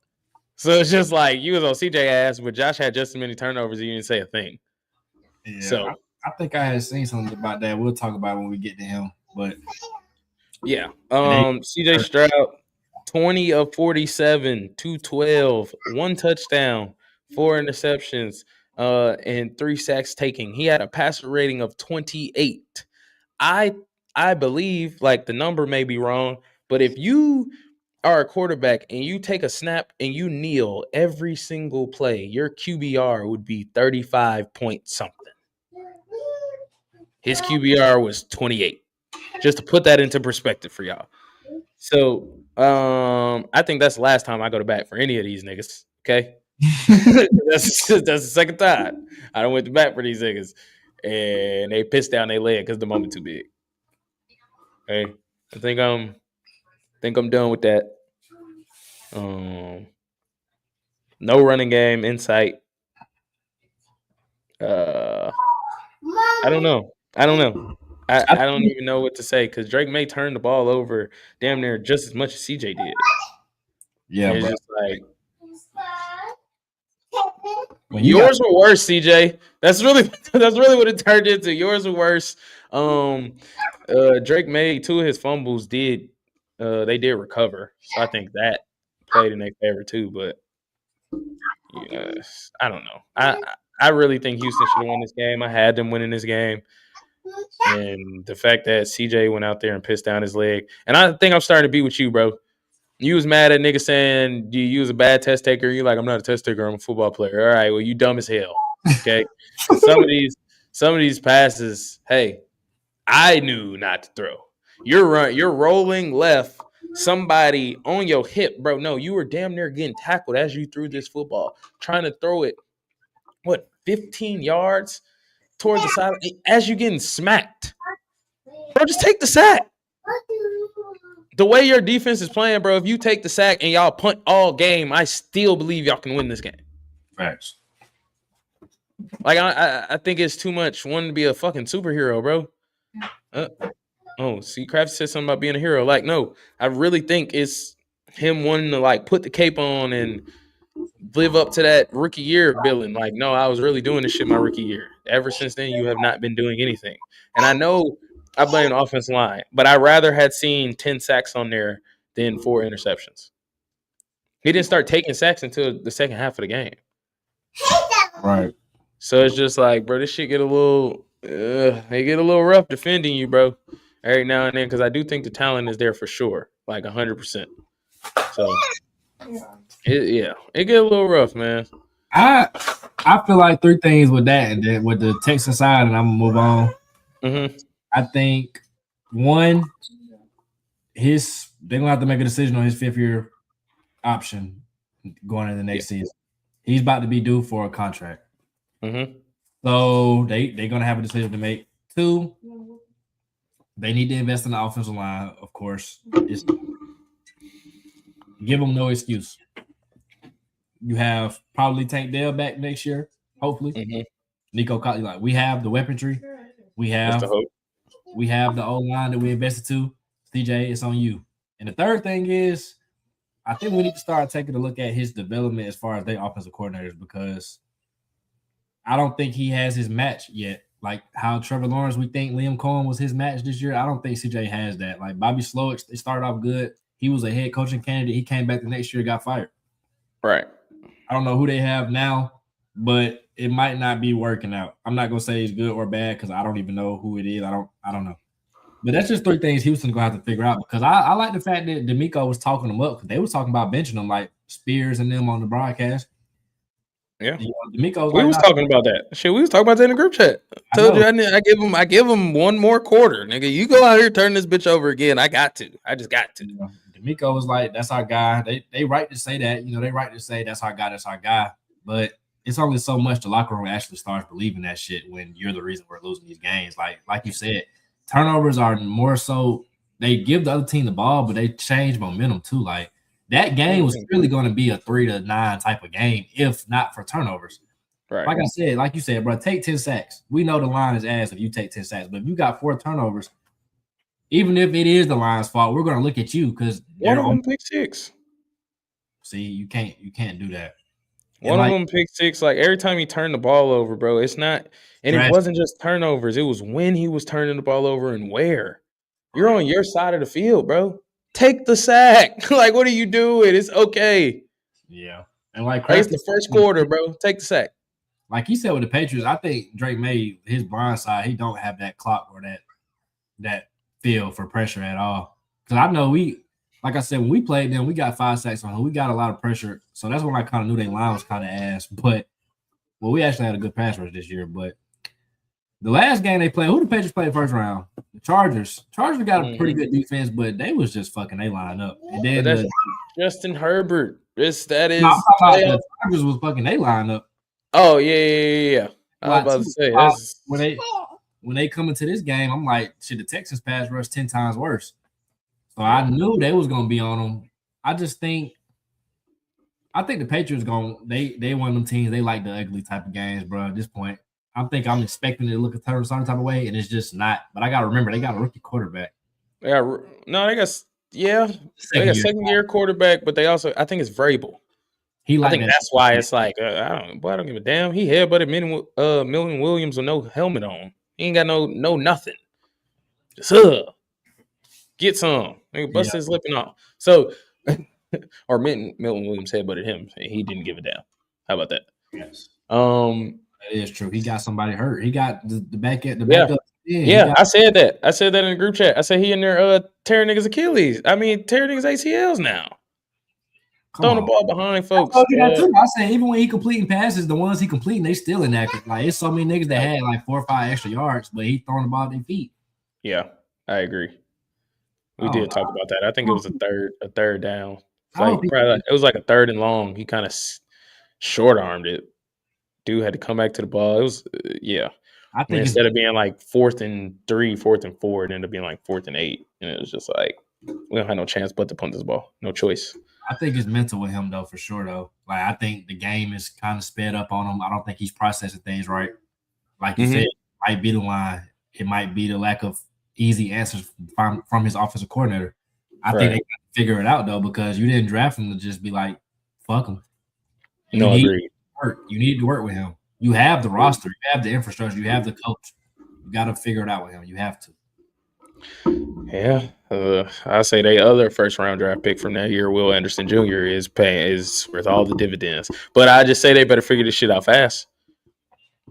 So it's just like you was on CJ ass, but Josh had just as many turnovers and you didn't say a thing. Yeah, so I think I had seen something about that. We'll talk about it when we get to him. But yeah. CJ Stroud, 20 of 47, 212, 1 touchdown, 4 interceptions, and 3 sacks taken. He had a passer rating of 28. I believe, like, the number may be wrong, but if you are a quarterback and you take a snap and you kneel every single play, your QBR would be 35 point something. His QBR was 28. Just to put that into perspective for y'all. So, I think that's the last time I go to bat for any of these niggas. Okay, that's the second time I don't went to bat for these niggas, and they pissed down their leg because the moment too big. Okay, I think I'm done with that. No running game in sight. I don't know. I don't even know what to say because Drake May turned the ball over damn near just as much as CJ did. Yeah, it's just like yours were worse, CJ. That's really what it turned into. Yours were worse. Drake May, 2 of his fumbles did recover, so I think that played in their favor too. But yes, I don't know. I really think Houston should have won this game. I had them winning this game. And the fact that CJ went out there and pissed down his leg. And I think I'm starting to be with you, bro. You was mad at niggas saying you was a bad test taker. You're like, I'm not a test taker. I'm a football player. All right, well, you dumb as hell. Okay. some of these passes, hey, I knew not to throw. You're rolling left, somebody on your hip, bro. No, you were damn near getting tackled as you threw this football, trying to throw it, 15 yards towards the side as you getting smacked. Bro, just take the sack. The way your defense is playing, bro, if you take the sack and y'all punt all game, I still believe y'all can win this game. Facts. Like, I think it's too much wanting to be a fucking superhero, bro. See, Kraft said something about being a hero. Like, no, I really think it's him wanting to, like, put the cape on and live up to that rookie year billing. Like, no, I was really doing this shit my rookie year. Ever since then, you have not been doing anything. And I know I blame the offensive line, but I rather had seen 10 sacks on there than 4 interceptions. He didn't start taking sacks until the second half of the game. Right. So it's just like, bro, this shit get a little rough defending you, bro, every now and then, because I do think the talent is there for sure, like 100%. So, it get a little rough, man. I feel like 3 things with that, and then with the Texas side, and I'm gonna move on. Mm-hmm. I think 1, they're gonna have to make a decision on his 5th-year option going into the next season. He's about to be due for a contract. Mm-hmm. So they're gonna have a decision to make. 2, they need to invest in the offensive line, of course. Give them no excuse. You have probably Tank Dell back next year, hopefully. Mm-hmm. Nico Colley, like, we have the weaponry. We have the O-line that we invested to. CJ, it's on you. And the third thing is, I think we need to start taking a look at his development as far as their offensive coordinators, because I don't think he has his match yet like how Trevor Lawrence, we think Liam Cohen was his match this year. I don't think CJ has that. Like Bobby Slowick, they started off good. He was a head coaching candidate. He came back the next year, got fired. Right. I don't know who they have now, but it might not be working out. I'm not gonna say he's good or bad because I don't even know who it is. I don't know. But that's just three things Houston's gonna have to figure out because I like the fact that D'Amico was talking them up because they was talking about benching them like Spears and them on the broadcast. Yeah, D'Amico we was talking about that. Shit, we was talking about that in the group chat. Told you I give him one more quarter, nigga. You go out here, turn this bitch over again. I just got to. D'Amico was like, that's our guy. They right to say that. They right to say that's our guy. That's our guy. But it's only so much the locker room actually starts believing that shit when you're the reason we're losing these games. Like you said, turnovers are more so they give the other team the ball, but they change momentum too. Like that game was really going to be a 3-9 type of game if not for turnovers. Right. Like I said, like you said, bro, take 10 sacks. We know the line is ass if you take 10 sacks, but if you got 4 turnovers, even if it is the line's fault, we're going to look at you because one of them pick 6. See, you can't do that. One of them pick 6. Like every time he turned the ball over, bro, it's not, and it wasn't just turnovers. It was when he was turning the ball over and where. You're on your side of the field, bro. Take the sack. Like, what are you doing? It's okay. Yeah, and like it's the first quarter, bro. Take the sack. Like he said with the Patriots, I think Drake May, his blind side, he don't have that clock or that feel for pressure at all. Because I know like I said, when we played them, we got 5 sacks on him. We got a lot of pressure. So that's when I kind of knew their line was kind of ass. But, well, we actually had a good pass rush this year. But the last game they played, who the Patriots played first round? The Chargers. Chargers got a pretty good defense, but they was just fucking they line up. And then that's Justin Herbert. The Chargers was fucking they line up. Oh, yeah. I was about to say when they come into this game, I'm like, shit, the Texans pass rush 10 times worse. So I knew they was gonna be on them. I think the Patriots they one of them teams, they like the ugly type of games, bro. At this point, I'm expecting it to look a certain type of way, and it's just not. But I gotta remember they got a rookie quarterback. They got second-year quarterback, but they also I think it's variable. I think that's why it's like I don't give a damn. He headbutted Milton Williams with no helmet on. He ain't got no nothing. Just get some. Nigga bust his lip and all. So, or Milton Williams headbutted him. He didn't give a damn. How about that? Yes. That is true. He got somebody hurt. He got the back at the back up. Yeah, I said that. I said that in the group chat. I said he in there tearing niggas Achilles. I mean, tearing niggas ACLs now. Throwing the ball behind folks. I told you that too. I said even when he completing passes, the ones he completing, they still inactive. Like it's so many niggas that had like 4 or 5 extra yards, but he throwing the ball at their feet. Yeah, I agree. We did talk about that. I think it was a third down. It was like a 3rd and long. He kind of short armed it. Dude had to come back to the ball. It was I think instead of being like 4th and 3, 4th and 4, it ended up being like 4th and 8, and it was just like we don't have no chance but to punt this ball. No choice. I think it's mental with him though, for sure though. Like I think the game is kind of sped up on him. I don't think he's processing things right. Like you said, it might be the line. It might be the lack of easy answers from his offensive coordinator. I think they got to figure it out though, because you didn't draft him to just be like, fuck him. You need to work with him. You have the roster, you have the infrastructure, you have the coach. You got to figure it out with him. You have to. Yeah, I say they other first round draft pick from that year, Will Anderson Jr. is worth all the dividends. But I just say they better figure this shit out fast.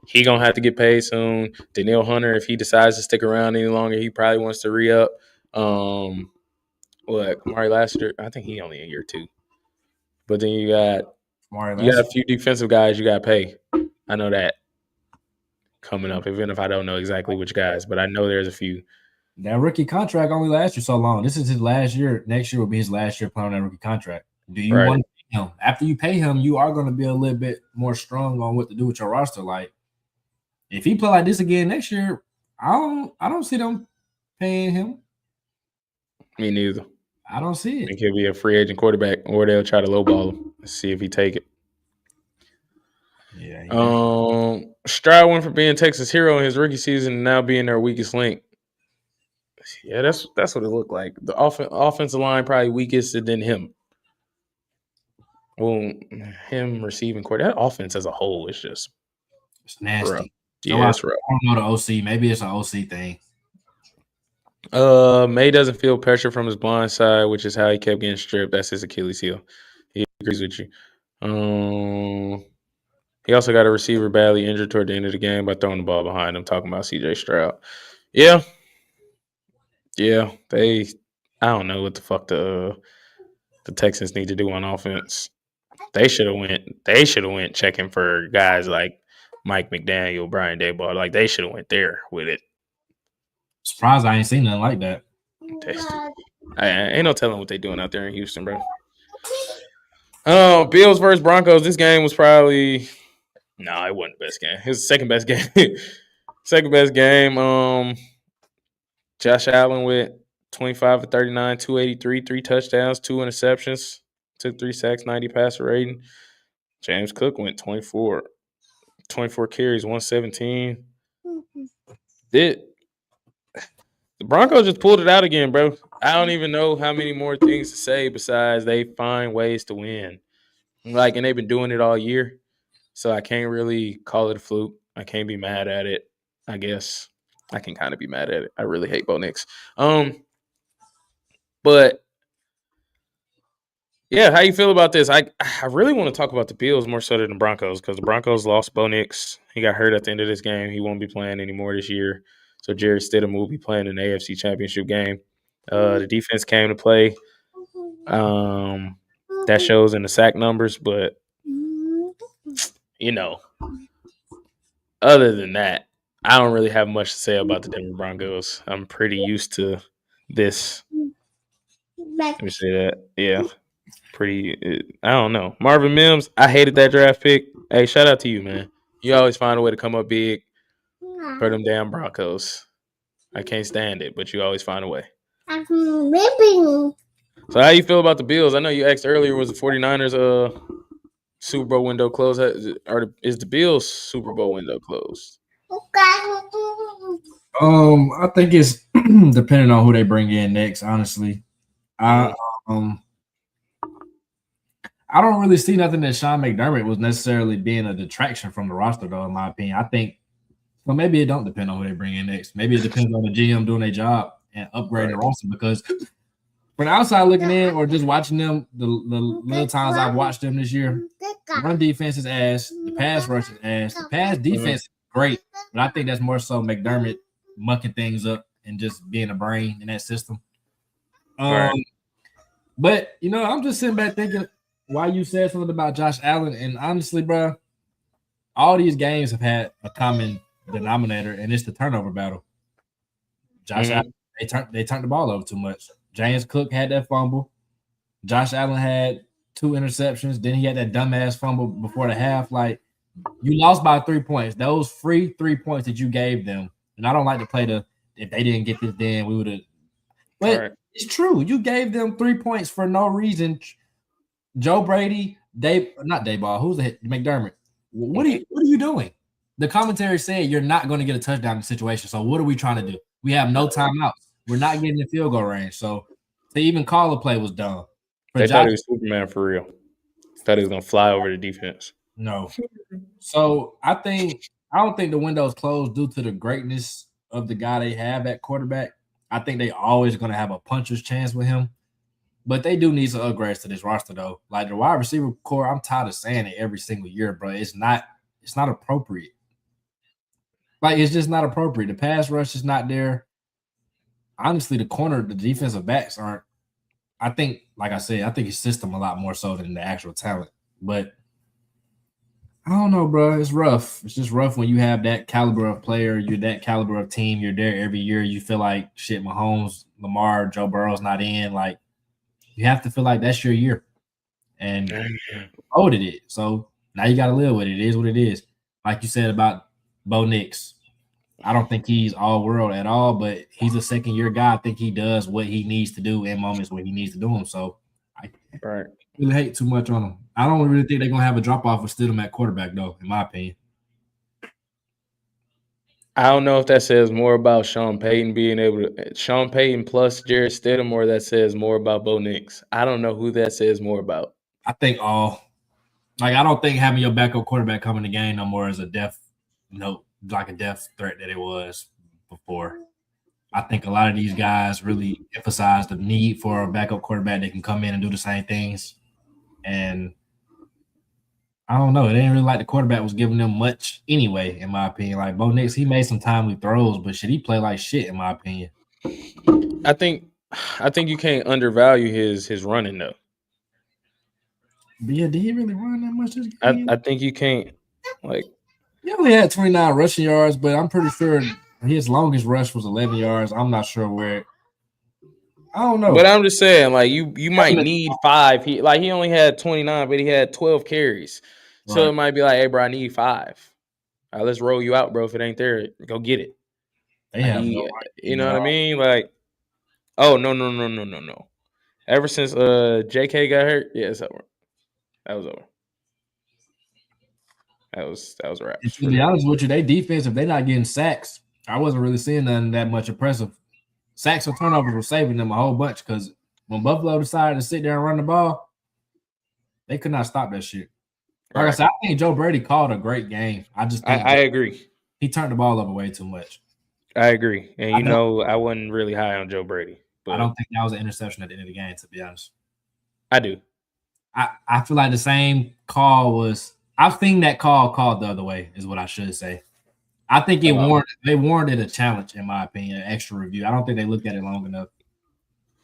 He gonna have to get paid soon. Danielle Hunter, if he decides to stick around any longer, he probably wants to re-up. Kamari Lassiter, I think he only in year 2. But then you got a few defensive guys you got to pay. I know that coming up, even if I don't know exactly which guys, but I know there's a few. That rookie contract only lasts you so long. This is his last year. Next year will be his last year playing on that rookie contract. Do you want to pay him? After you pay him, you are going to be a little bit more strong on what to do with your roster. Like, if he play like this again next year, I don't see them paying him. Me neither. I don't see it. I think he'll be a free agent quarterback, or they'll try to lowball him and see if he take it. Yeah. Stroud went from being Texas hero in his rookie season and now being their weakest link. Yeah, that's what it looked like. The offensive line probably weakest, and then him. Well, him receiving court. That offense as a whole is just nasty. Yeah, So that's right. I don't know the OC. Maybe it's an OC thing. May doesn't feel pressure from his blind side, which is how he kept getting stripped. That's his Achilles heel. He agrees with you. He also got a receiver badly injured toward the end of the game by throwing the ball behind him. Talking about C.J. Stroud. Yeah. I don't know what the fuck the Texans need to do on offense. They should have went checking for guys like Mike McDaniel, Brian Daboll. Like they should have went there with it. Surprised I ain't seen nothing like that. Ain't no telling what they doing out there in Houston, bro. Bills versus Broncos. This game was probably it wasn't the best game. It was the second best game. Second best game. Josh Allen with 25 for 39, 283, 3 touchdowns, 2 interceptions, took 3 sacks, 90 passer rating. James Cook went 24 carries, 117. The Broncos just pulled it out again, bro. I don't even know how many more things to say besides they find ways to win. Like, and they've been doing it all year. So I can't really call it a fluke. I can't be mad at it. I guess I can kind of be mad at it. I really hate Bo Nix. But yeah, how you feel about this? I really want to talk about the Bills more so than the Broncos because the Broncos lost Bo Nix. He got hurt at the end of this game. He won't be playing anymore this year. So Jared Stidham will be playing in the AFC Championship game. The defense came to play. That shows in the sack numbers, but other than that, I don't really have much to say about the Denver Broncos. I'm pretty used to this. Let me say that. Yeah. I don't know. Marvin Mims, I hated that draft pick. Hey, shout out to you, man. You always find a way to come up big for them damn Broncos. I can't stand it, but you always find a way. So how you feel about the Bills? I know you asked earlier, was the 49ers Super Bowl window closed? Is the Bills Super Bowl window closed? I think it's depending on who they bring in next, honestly. I don't really see nothing that Sean McDermott was necessarily being a detraction from the roster, though, in my opinion. I think, well, maybe it don't depend on who they bring in next. Maybe it depends on the GM doing their job and upgrading the roster because from the outside looking in or just watching them, the little times I've watched them this year, the run defense is ass, the pass rush is ass, the pass defense is great, but I think that's more so McDermott mucking things up and just being a brain in that system. But, I'm just sitting back thinking why you said something about Josh Allen, and honestly, bro, all these games have had a common denominator, and it's the turnover battle. Josh Allen, they turned the ball over too much. James Cook had that fumble. Josh Allen had 2 interceptions. Then he had that dumbass fumble before the half. Like, you lost by 3 points. Those free 3 points that you gave them, and I don't like to play if they didn't get this, then we would have. But it's true. You gave them 3 points for no reason. Joe Brady, not Dayball. Who's the McDermott? What are you doing? The commentary said you're not going to get a touchdown in the situation. So what are we trying to do? We have no timeouts. We're not getting the field goal range. So to even call a play was dumb. They thought he was Superman for real. Thought he was going to fly over the defense. No. So I don't think the window's closed due to the greatness of the guy they have at quarterback. I think they always going to have a puncher's chance with him. But they do need some upgrades to this roster, though. Like the wide receiver core, I'm tired of saying it every single year, bro. It's not appropriate. Like, it's just not appropriate. The pass rush is not there. Honestly, the defensive backs aren't. I think, like I said, I think it's system a lot more so than the actual talent. But I don't know, bro. It's rough. It's just rough when you have that caliber of player, you're that caliber of team, you're there every year. You feel like shit, Mahomes, Lamar, Joe Burrow's not in. Like, you have to feel like that's your year. And voted it. So now you got to live with it. It is what it is. Like you said about Bo Nix. I don't think he's all world at all, but he's a second-year guy. I think he does what he needs to do in moments where he needs to do them. So I really hate too much on him. I don't really think they're going to have a drop-off with Stidham at quarterback, though, in my opinion. I don't know if that says more about Sean Payton Sean Payton plus Jared Stidham, or that says more about Bo Nix. I don't know who that says more about. I think all. Like, I don't think having your backup quarterback come in the game no more is a death note like a death threat that it was before. I think a lot of these guys really emphasize the need for a backup quarterback that can come in and do the same things. And I don't know. It ain't really like the quarterback was giving them much anyway, in my opinion. Like Bo Nix, he made some timely throws, but he play like shit, in my opinion. I think you can't undervalue his running though. But yeah, did he really run that much this game? I think you can't. Like, he only had 29 rushing yards, but I'm pretty sure his longest rush was 11 yards. I'm not sure where. I don't know. But I'm just saying, like, you might need 5. He only had 29, but he had 12 carries. So right. It might be like, hey, bro, I need 5. All right, let's roll you out, bro. If it ain't there, go get it. They have no you know what I mean? Like, oh, no. Ever since JK got hurt, yeah, it's over. That was over. That was a wrap. To be honest with you, they defense, if they're not getting sacks, I wasn't really seeing nothing that much impressive. Sacks or turnovers were saving them a whole bunch because when Buffalo decided to sit there and run the ball, they could not stop that shit. Like I said, I think Joe Brady called a great game. I just think I agree. He turned the ball over way too much. I agree. And I wasn't really high on Joe Brady. But I don't think that was an interception at the end of the game, to be honest. I do. I feel like the same call was – I've seen that call called the other way is what I should say. I think they warranted a challenge, in my opinion, an extra review. I don't think they looked at it long enough.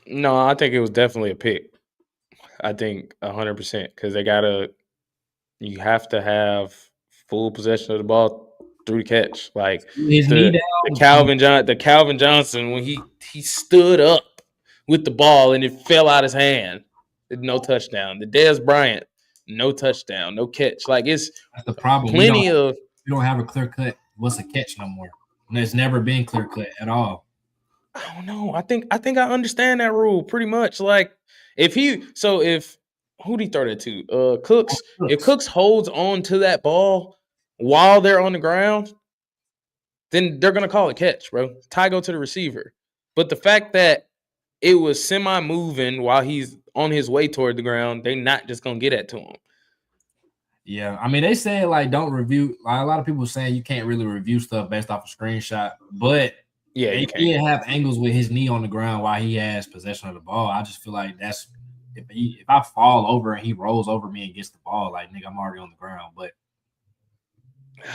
No, I think it was definitely a pick. I think 100% because you have to have full possession of the ball through the catch. Like the Calvin Johnson when he stood up with the ball and it fell out his hand, no touchdown. The Dez Bryant, no touchdown, no catch. Like that's the problem. You don't have a clear cut. What's a catch no more? And there's never been clear cut at all. I don't know. I think I understand that rule pretty much. Like who'd he throw that to? Cooks. If Cooks holds on to that ball while they're on the ground, then they're gonna call it catch, bro. Tie go to the receiver. But the fact that it was semi-moving while he's on his way toward the ground, they're not just gonna get that to him. Yeah, I mean, they say like don't review. Like, a lot of people saying you can't really review stuff based off a screenshot, but yeah, he can't have angles with his knee on the ground while he has possession of the ball. I just feel like that's if I fall over and he rolls over me and gets the ball, like nigga, I'm already on the ground. But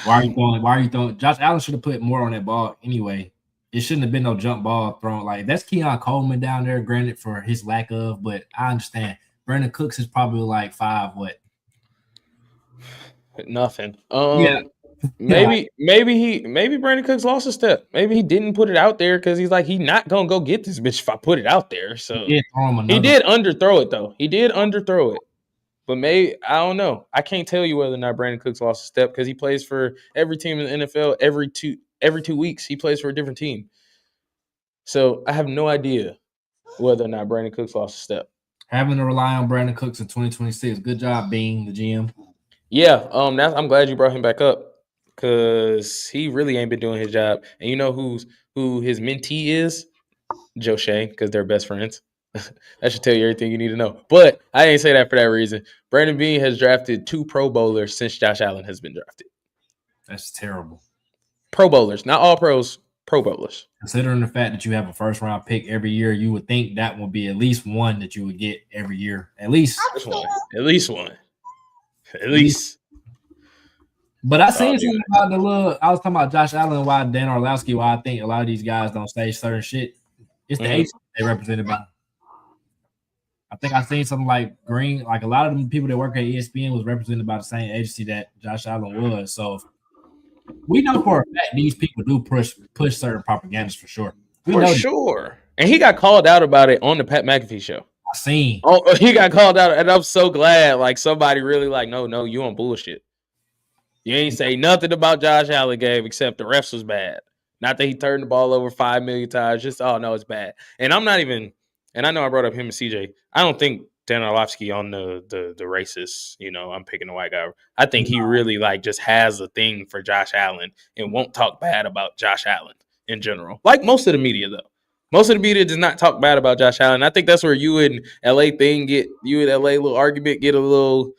why are you throwing? Josh Allen should have put more on that ball anyway. It shouldn't have been no jump ball thrown. Like that's Keon Coleman down there, granted for his lack of, but I understand. Brandon Cooks is probably like 5 what. Nothing. Maybe Brandon Cooks lost a step. Maybe he didn't put it out there because he's like, he's not gonna go get this bitch if I put it out there. So he did underthrow it though. He did underthrow it. But maybe I don't know. I can't tell you whether or not Brandon Cooks lost a step because he plays for every team in the NFL every 2 weeks. He plays for a different team. So I have no idea whether or not Brandon Cooks lost a step. Having to rely on Brandon Cooks in 2026. Good job being the GM. Yeah, I'm glad you brought him back up because he really ain't been doing his job. And you know who his mentee is? Joe Shane, because they're best friends. That should tell you everything you need to know. But I didn't say that for that reason. Brandon Beane has drafted 2 Pro Bowlers since Josh Allen has been drafted. That's terrible. Pro Bowlers, not all pros, Pro Bowlers. Considering the fact that you have a first-round pick every year, you would think that would be at least one that you would get every year. At least one. At least. But I seen something about I was talking about Josh Allen and why Dan Orlovsky, why I think a lot of these guys don't say certain shit. It's the agency they represented by. I think I seen something like Green, like a lot of the people that work at ESPN was represented by the same agency that Josh Allen was. So we know for a fact these people do push certain propagandas for sure. For sure. And he got called out about it on the Pat McAfee show. I seen. Oh, he got called out, and I'm so glad. Like somebody really like, no, you on bullshit. You ain't say nothing about Josh Allen game except the refs was bad. Not that he turned the ball over 5 million times. Just no, it's bad. And I'm not even. And I know I brought up him and CJ. I don't think Dan Orlovsky on the racist. You know, I'm picking the white guy. I think he really like just has a thing for Josh Allen and won't talk bad about Josh Allen in general. Like most of the media though. Most of the media does not talk bad about Josh Allen. I think that's where you and LA little argument get a little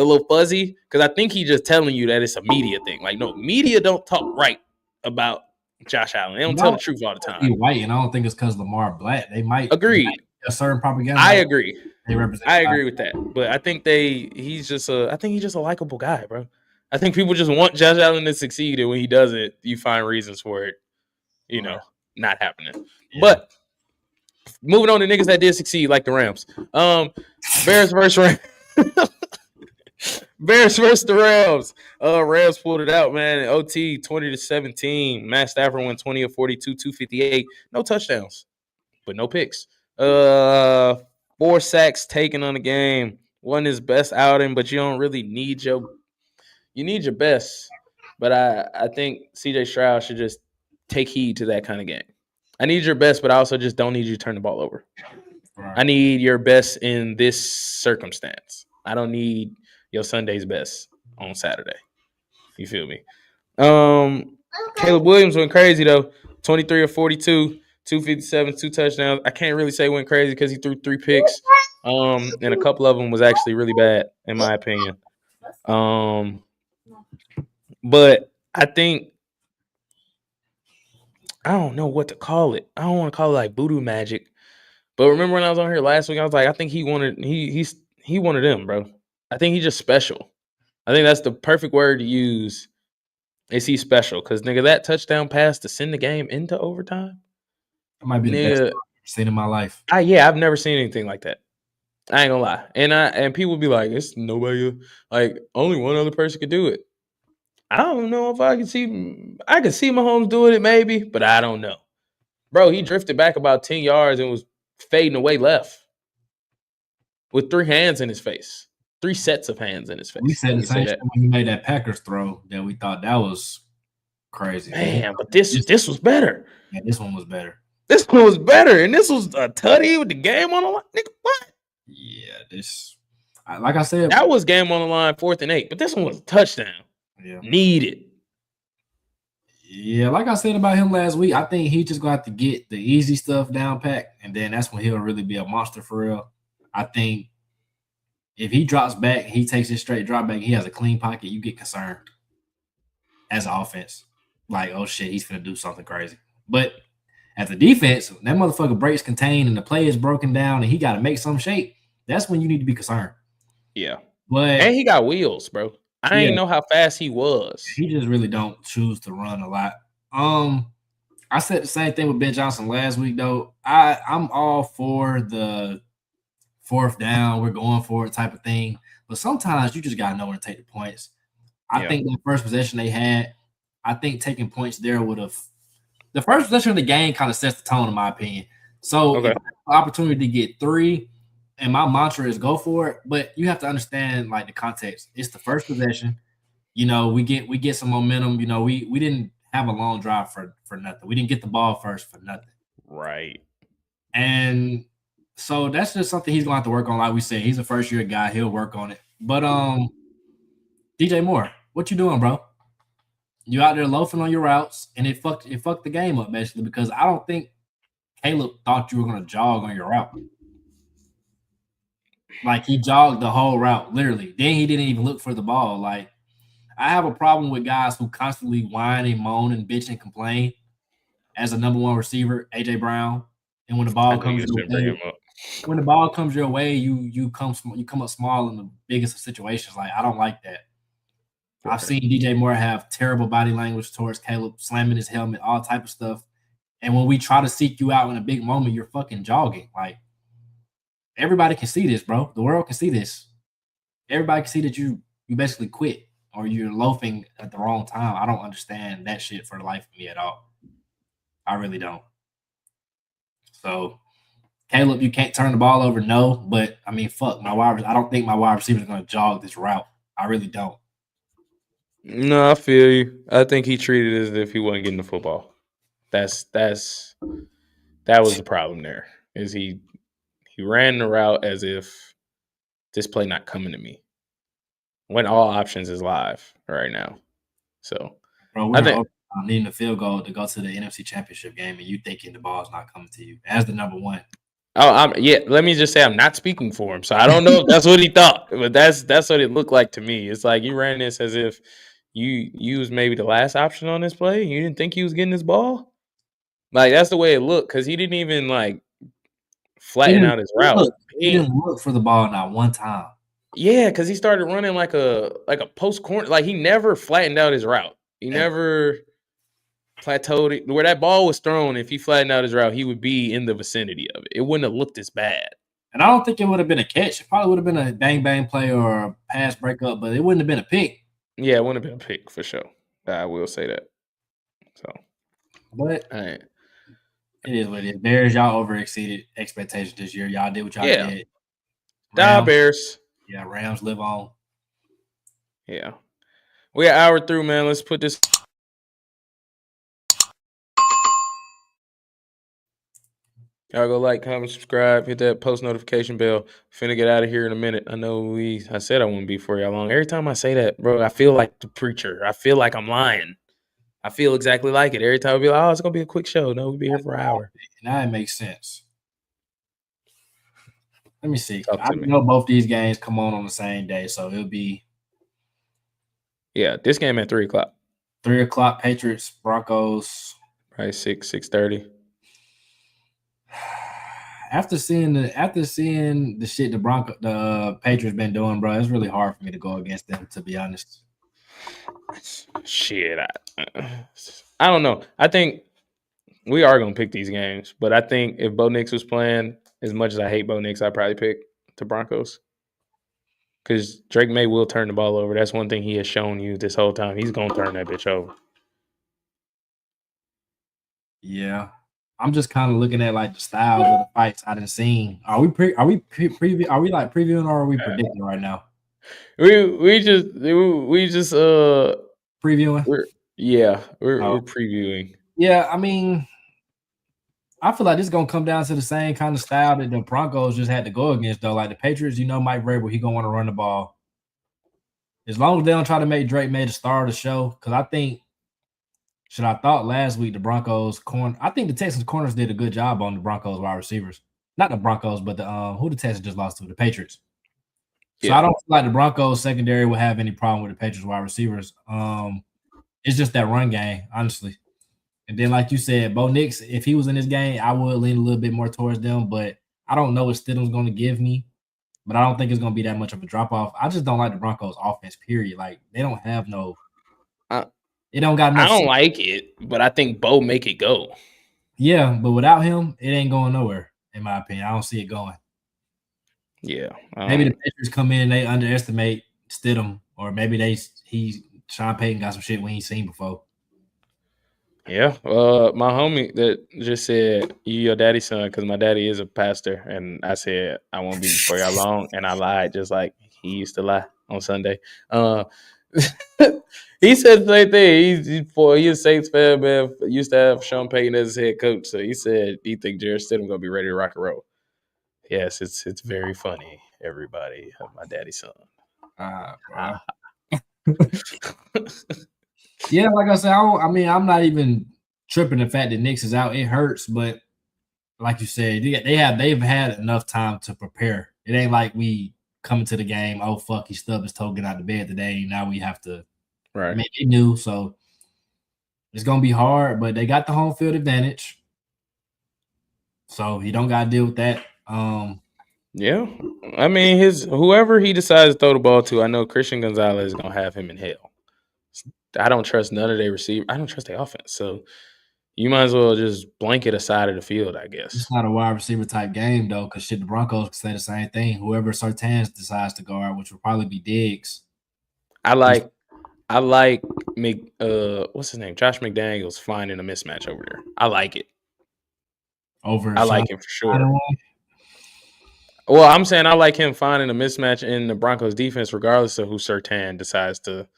a little fuzzy because I think he's just telling you that it's a media thing. Like, no, media don't talk right about Josh Allen. They don't tell the truth all the time. White, and I don't think it's because Lamar Black. They might Agreed. A certain propaganda. I agree. They represent. I agree with that. But I think he's just a likable guy, bro. I think people just want Josh Allen to succeed, and when he doesn't, you find reasons for it, not happening. Yeah. But moving on to niggas that did succeed, like the Rams. Bears versus Rams. Bears versus the Rams. Rams pulled it out, man. OT 20-17. Matt Stafford went 20 of 42, 258. No touchdowns, but no picks. 4 sacks taken on the game. Wasn't his best outing, but you don't really need your best. But I think CJ Stroud should just take heed to that kind of game. I need your best, but I also just don't need you to turn the ball over. Right. I need your best in this circumstance. I don't need your Sunday's best on Saturday. You feel me? Caleb Williams went crazy though. 23 of 42, 257, 2 touchdowns. I can't really say went crazy because he threw 3 picks. And a couple of them was actually really bad, in my opinion. But I think I don't know what to call it. I don't want to call it like voodoo magic. But remember when I was on here last week, I was like, I think he wanted them, bro. I think he's just special. I think that's the perfect word to use. Is he special? Because nigga, that touchdown pass to send the game into overtime. That might be the best I've seen in my life. I've never seen anything like that. I ain't gonna lie. And people be like, it's nobody, like only one other person could do it. I don't know if I could see Mahomes doing it maybe, but I don't know. Bro, he drifted back about 10 yards and was fading away left with 3 hands in his face. 3 sets of hands in his face. We said the same thing when he made that Packers throw that we thought that was crazy. Man, but this was better. Yeah, this one was better. This one was better, and this was a tutty with the game on the line. Nigga, what? Yeah, like I said, that was game on the line, 4th and 8, but this one was a touchdown. Yeah. Needed. Yeah, like I said about him last week, I think he's just going to have to get the easy stuff down pat, and then that's when he'll really be a monster for real. I think if he drops back, he takes his straight drop back, he has a clean pocket, you get concerned as an offense. Like, oh shit, he's going to do something crazy. But as a defense, that motherfucker breaks contained and the play is broken down and he got to make some shape. That's when you need to be concerned. Yeah. And he got wheels, bro. I didn't know how fast he was. He just really don't choose to run a lot. I said the same thing with Ben Johnson last week, though. I'm all for the 4th down, we're going for it type of thing. But sometimes you just got to know when to take the points. I think the first possession they had, I think taking points there would have – the first possession of the game kind of sets the tone, in my opinion. So if I have the opportunity to get 3 – and my mantra is go for it, but you have to understand like the context. It's the first possession. We get some momentum. We didn't have a long drive for nothing. We didn't get the ball first for nothing. Right. And so that's just something he's going to have to work on. Like we said, he's a first-year guy. He'll work on it. But DJ Moore, what you doing, bro? You out there loafing on your routes, and it fucked the game up basically because I don't think Caleb thought you were going to jog on your route. Like, he jogged the whole route, literally. Then he didn't even look for the ball. Like, I have a problem with guys who constantly whine and moan and bitch and complain as a number 1 receiver, A.J. Brown. And when the ball comes your way, you come up small in the biggest of situations. Like, I don't like that. Okay. I've seen DJ Moore have terrible body language towards Caleb, slamming his helmet, all type of stuff. And when we try to seek you out in a big moment, you're fucking jogging. Like, everybody can see this, bro. The world can see this. Everybody can see that you basically quit or you're loafing at the wrong time. I don't understand that shit for the life of me at all. I really don't. So, Caleb, you can't turn the ball over, no. But, I mean, fuck. I don't think my wide receiver is going to jog this route. I really don't. No, I feel you. I think he treated it as if he wasn't getting the football. That was the problem there, is he ran the route as if this play not coming to me when all options is live right now. So, bro, I'm needing a field goal to go to the NFC Championship game, and you thinking the ball's not coming to you as the number 1. Let me just say I'm not speaking for him, so I don't know if that's what he thought, but that's what it looked like to me. It's like you ran this as if you was maybe the last option on this play. You didn't think he was getting this ball. Like that's the way it looked because he didn't even like flatten out his route. He didn't look for the ball not one time. Yeah, because he started running like a post corner. Like he never flattened out his route. He never plateaued it. Where that ball was thrown, if he flattened out his route, he would be in the vicinity of it. It wouldn't have looked as bad. And I don't think it would have been a catch. It probably would have been a bang play or a pass breakup, but it wouldn't have been a pick. Yeah, it wouldn't have been a pick for sure. I will say that. So, but it is what it is. Bears, y'all over exceeded expectations this year. Y'all did what y'all did. Bears. Yeah, Rams live on. Yeah. We're an hour through, man. Let's put this. Y'all go like, comment, subscribe, hit that post notification bell. Finna get out of here in a minute. I said I wouldn't be for y'all long. Every time I say that, bro, I feel like the preacher. I feel like I'm lying. I feel exactly like it. Every time I be like, oh, it's gonna be a quick show. No, we'll be here for an hour. Now it makes sense. Let me see. I know both these games come on the same day, so it'll be. Yeah, this game at 3:00. 3:00, Patriots, Broncos. Right, 6:30. After seeing the shit the Patriots been doing, bro, it's really hard for me to go against them, to be honest. Shit, I don't know. I think we are gonna pick these games, but I think if Bo Nix was playing, as much as I hate Bo Nix, I'd probably pick the Broncos. Because Drake May will turn the ball over. That's one thing he has shown you this whole time. He's gonna turn that bitch over. Yeah. I'm just kind of looking at like the styles of the fights I done seen. Are we previewing or are we predicting right now? We just previewing. We're previewing. Yeah, I mean, I feel like this is gonna come down to the same kind of style that the Broncos just had to go against, though. Like the Patriots, Mike Vrabel, he gonna want to run the ball. As long as they don't try to make Drake May the star of the show, because I think. I thought last week the Broncos I think the Texans corners did a good job on the Broncos wide receivers. Not the Broncos, but the who the Texans just lost to, the Patriots. So I don't feel like the Broncos secondary will have any problem with the Patriots wide receivers. It's just that run game, honestly. And then, like you said, Bo Nix, if he was in this game, I would lean a little bit more towards them, but I don't know what Stidham's going to give me. But I don't think it's going to be that much of a drop-off. I just don't like the Broncos offense, period. Like, they don't have no it don't got enough. I don't like it, but I think Bo make it go. Yeah, but without him, it ain't going nowhere, in my opinion. I don't see it going. Yeah. Maybe the Patriots come in and they underestimate Stidham, or maybe Sean Payton got some shit we ain't seen before. Yeah. My homie that just said, you your daddy's son, because my daddy is a pastor. And I said, I won't be before y'all long. And I lied just like he used to lie on Sunday. He said the same thing. He's a Saints fan, man. Used to have Sean Payton as his head coach. So he said, do you think Jarrett Stidham going to be ready to rock and roll? Yes, it's very funny, everybody. My daddy's son. Yeah, like I said, I'm not even tripping the fact that Nix is out. It hurts, but like you said, they've had enough time to prepare. It ain't like we coming to the game, oh fuck, he stubbed his toe, get out of bed today. Now we have to. Right. I mean, they knew, so it's gonna be hard, but they got the home field advantage, so he don't got to deal with that. Yeah, I mean, whoever he decides to throw the ball to, I know Christian Gonzalez is gonna have him in hell. I don't trust none of their receivers. I don't trust their offense, so you might as well just blanket a side of the field, I guess. It's not a wide receiver type game though, because the Broncos can say the same thing. Whoever Surtains decides to guard, which will probably be Diggs. I like what's his name? Josh McDaniels finding a mismatch over there. I like it. I like him for sure. Well, I'm saying I like him finding a mismatch in the Broncos defense, regardless of who Surtain decides to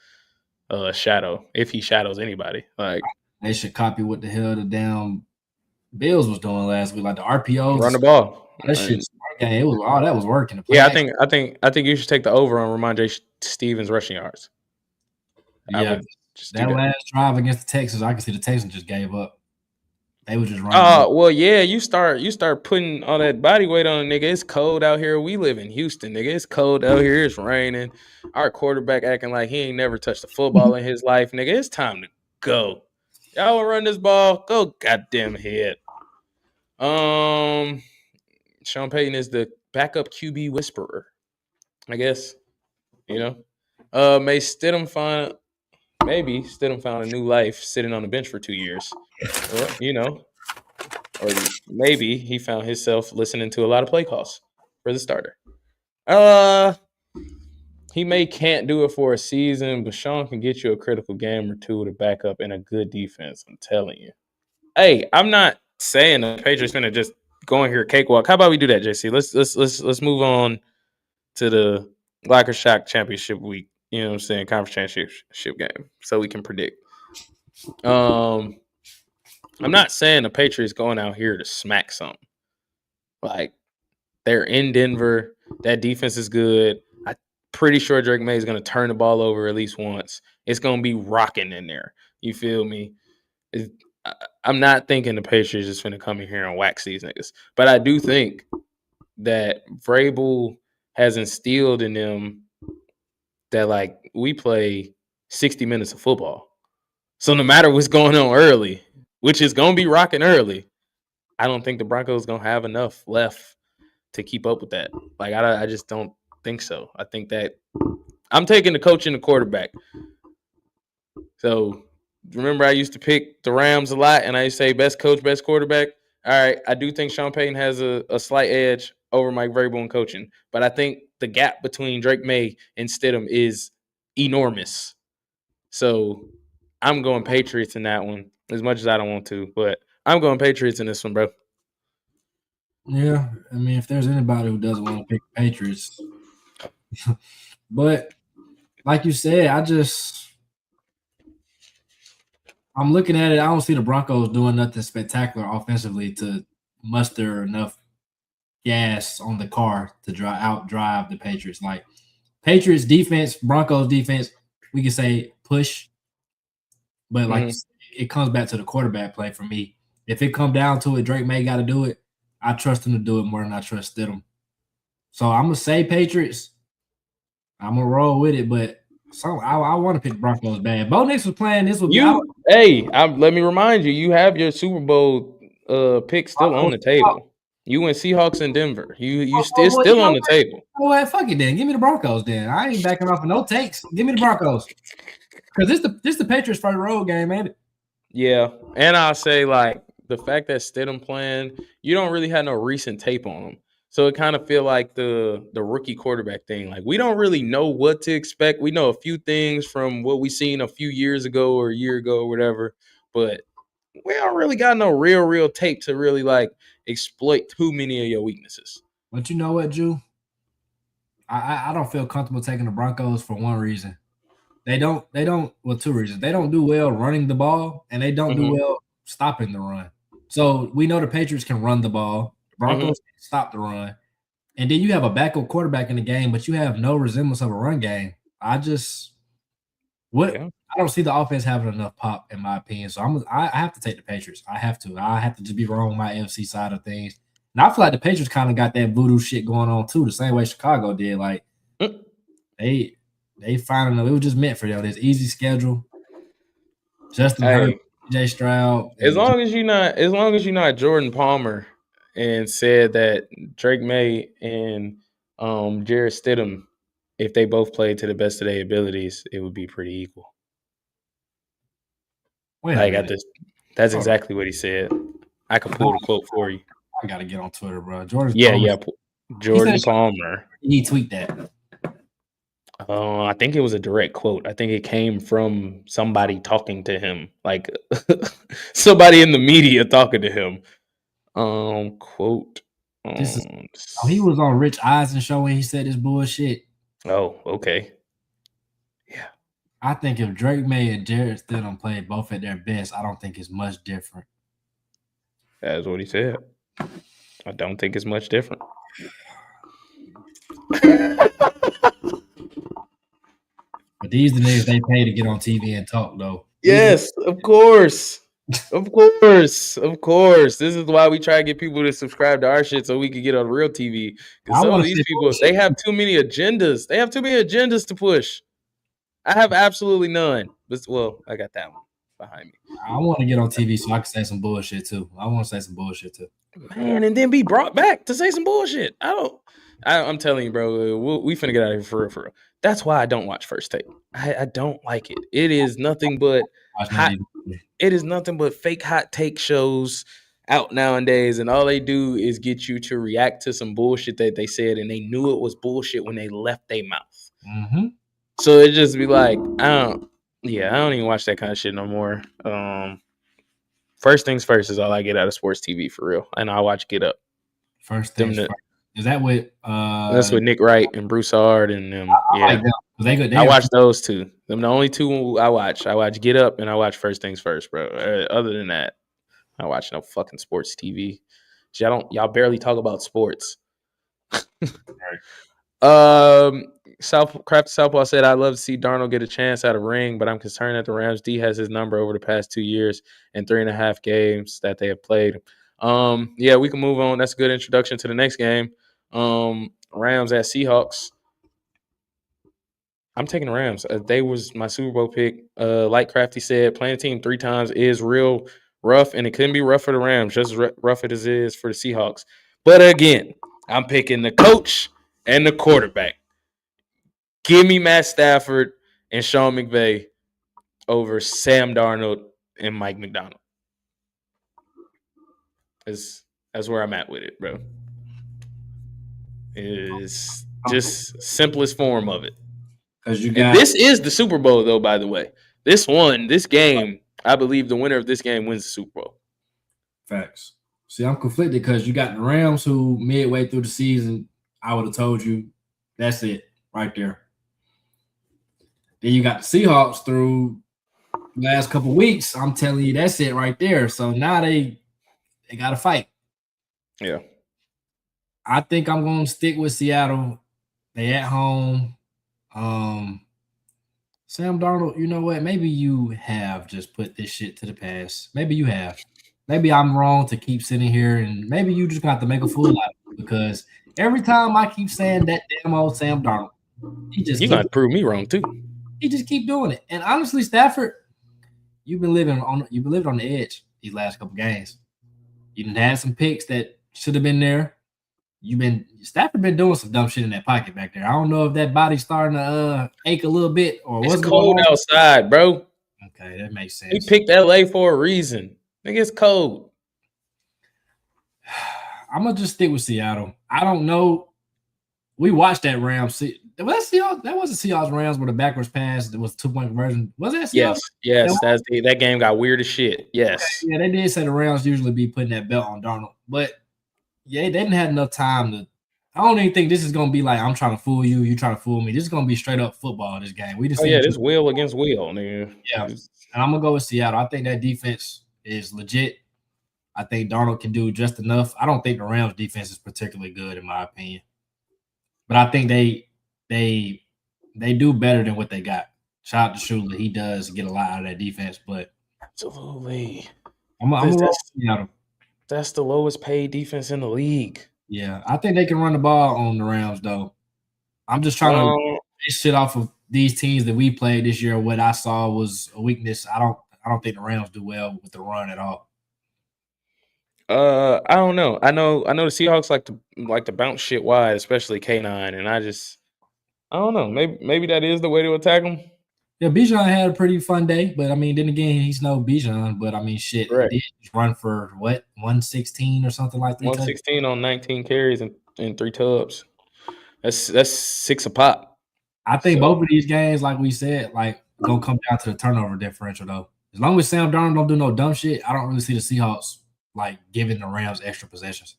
shadow, if he shadows anybody. Like they should copy what the hell the damn Bills was doing last week, like the RPOs. Run the ball. That shit's working. It was that was working. Yeah, I think you should take the over on Ramondre Stevens rushing yards. Yeah, that last drive against the Texans, I can see the Texans just gave up. They was just running. Well, yeah, you start putting all that body weight on a nigga. It's cold out here. We live in Houston, nigga. It's cold out here. It's raining. Our quarterback acting like he ain't never touched a football in his life, nigga. It's time to go. Y'all wanna run this ball? Go goddamn ahead. Sean Payton is the backup QB whisperer, I guess. You know, maybe Stidham found a new life sitting on the bench for 2 years. Or maybe he found himself listening to a lot of play calls for the starter. He can't do it for a season, but Sean can get you a critical game or two to back up in a good defense. I'm telling you. Hey, I'm not saying the Patriots gonna just go in here cakewalk. How about we do that, JC? Let's move on to the Locker Shock Championship week. You know what I'm saying? Conference championship game, so we can predict. I'm not saying the Patriots going out here to smack something. Like, they're in Denver. That defense is good. I'm pretty sure Drake May is going to turn the ball over at least once. It's going to be rocking in there. You feel me? I'm not thinking the Patriots is going to come in here and wax these niggas. But I do think that Vrabel has instilled in them that, like, we play 60 minutes of football. So no matter what's going on early, which is going to be rocking early, I don't think the Broncos going to have enough left to keep up with that. Like, I just don't think so. I think that I'm taking the coach and the quarterback. So remember, I used to pick the Rams a lot, and I used to say best coach, best quarterback. All right, I do think Sean Payton has a slight edge over Mike Vrabel in coaching, but I think the gap between Drake May and Stidham is enormous. So I'm going Patriots in that one, as much as I don't want to, but I'm going Patriots in this one, bro. Yeah, I mean, if there's anybody who doesn't want to pick the Patriots, but like you said, I'm looking at it. I don't see the Broncos doing nothing spectacular offensively to muster enough gas on the car to drive the Patriots. Like, Patriots defense, Broncos defense, we can say push, but like you said, it comes back to the quarterback play for me. If it come down to it, Drake May got to do it. I trust him to do it more than I trust Stidham. So I'm gonna say Patriots. I'm gonna roll with it, but I want to pick Broncos bad. Bo Nix was playing. This would be. Let me remind you, you have your Super Bowl pick still on the table. You went Seahawks in Denver. It's still on the table. Well, fuck it then. Give me the Broncos then. I ain't backing off of no takes. Give me the Broncos. Because this the Patriots first road game, ain't it? Yeah, and I'll say, like, the fact that Stidham playing, you don't really have no recent tape on him. So it kind of feel like the rookie quarterback thing. Like, we don't really know what to expect. We know a few things from what we seen a few years ago or a year ago or whatever, but we don't really got no real tape to really, like, exploit too many of your weaknesses. But you know what, Drew? I don't feel comfortable taking the Broncos for one reason. They don't well, two reasons. They don't do well running the ball, and they don't do well stopping the run. So we know the Patriots can run the ball. The Broncos can stop the run. And then you have a backup quarterback in the game, but you have no resemblance of a run game. I don't see the offense having enough pop, in my opinion. So I have to take the Patriots. I have to just be wrong on my NFC side of things. And I feel like the Patriots kind of got that voodoo shit going on too, the same way Chicago did. Like, they finally, it was just meant for them. This easy schedule. Justin Herbert, J. Stroud. As long as you're not Jordan Palmer and said that Drake May and Jarrett Stidham, if they both played to the best of their abilities, it would be pretty equal. That's exactly what he said. I can pull the quote for you. I gotta get on Twitter, bro. Jordan Palmer. He tweeted that. I think it was a direct quote. I think it came from somebody talking to him, like somebody in the media talking to him. Quote. He was on Rich Eisen show when he said this bullshit. Oh, okay. Yeah. I think if Drake May and Jarrett Stidham played both at their best, I don't think it's much different. That's what he said. I don't think it's much different. But these the niggas they pay to get on TV and talk, though. Yes, of course. Of course, of course. This is why we try to get people to subscribe to our shit so we can get on real TV. Because I some want of to these see people, they bullshit. have too many agendas. They have too many agendas to push. I have absolutely none. But, well, I got that one behind me. I want to get on TV so I can say some bullshit too. I want to say some bullshit too. Man, and then be brought back to say some bullshit. I'm telling you, bro. We finna get out of here for real, for real. That's why I don't watch First Take. I don't like it. It is nothing but Watch that hot. either. It is nothing but fake hot take shows out nowadays, and all they do is get you to react to some bullshit that they said, and they knew it was bullshit when they left their mouth. Mm-hmm. So it just be like, I don't even watch that kind of shit no more. First things first is all I get out of sports TV for real, and I watch Get Up. First things first. Is that with That's with Nick Wright and Bruce Hard and them. I like them. They good. I watch those two. Them the only two I watch. I watch Get Up and I watch First Things First, bro. Other than that, I watch no fucking sports TV. Y'all barely talk about sports. Southpaw said, "I love to see Darnold get a chance at a ring, but I'm concerned that the Rams D has his number over the past 2 years and 3.5 games that they have played." Yeah, we can move on. That's a good introduction to the next game. Rams at Seahawks. I'm taking the Rams. They was my Super Bowl pick. Like Crafty said, playing a team 3 times is real rough, and it couldn't be rough for the Rams, just rough as it is for the Seahawks. But again, I'm picking the coach and the quarterback. Give me Matt Stafford and Sean McVay over Sam Darnold and Mike McDonald. That's where I'm at with it, bro. It is just simplest form of it. And this is the Super Bowl, though, by the way. This game, I believe the winner of this game wins the Super Bowl. Facts. See, I'm conflicted because you got the Rams who midway through the season, I would have told you that's it right there. Then you got the Seahawks through the last couple of weeks. I'm telling you, that's it right there. So now they got to fight. Yeah. I think I'm going to stick with Seattle. They at home. Sam Darnold, you know what? Maybe you have just put this shit to the past. Maybe you have. Maybe I'm wrong to keep sitting here, and maybe you just got to make a fool out of it because every time I keep saying that damn old Sam Darnold, you got to prove me wrong too. He just keep doing it. And honestly, Stafford, you've been living on the edge these last couple games. You done had some picks that should have been there. Stafford been doing some dumb shit in that pocket back there. I don't know if that body's starting to ache a little bit or what's going on. It's cold outside, bro. Okay, that makes sense. He picked LA for a reason. I think it's cold. I'm gonna just stick with Seattle. I don't know. We watched that Rams. That wasn't Seahawks Rams with a backwards pass. That was 2-point conversion. Was that Seahawks? Yes. That game got weird as shit. Yes. Okay, yeah, they did say the Rams usually be putting that belt on Darnold, but yeah, they didn't have enough time to. I don't even think this is gonna be like I'm trying to fool you, you trying to fool me. This is gonna be straight up football. This game. We just this will against will, nigga. Yeah, and I'm gonna go with Seattle. I think that defense is legit. I think Darnold can do just enough. I don't think the Rams defense is particularly good in my opinion, but I think they do better than what they got. Shout out to Shula. He does get a lot out of that defense, but absolutely. That's the lowest paid defense in the league. Yeah, I think they can run the ball on the Rams, though. I'm just trying to base shit off of these teams that we played this year. What I saw was a weakness. I don't think the Rams do well with the run at all. I don't know. I know the Seahawks like to bounce shit wide, especially K9, and I don't know. Maybe that is the way to attack them. Yeah, Bijan had a pretty fun day, but I mean, then again, he's no Bijan. But I mean, shit, he did run for what 116 or something like that. 116 on 19 carries and 3 tubs. That's 6 a pop. I think both of these games, like we said, gonna come down to the turnover differential though. As long as Sam Darnold don't do no dumb shit, I don't really see the Seahawks giving the Rams extra possessions.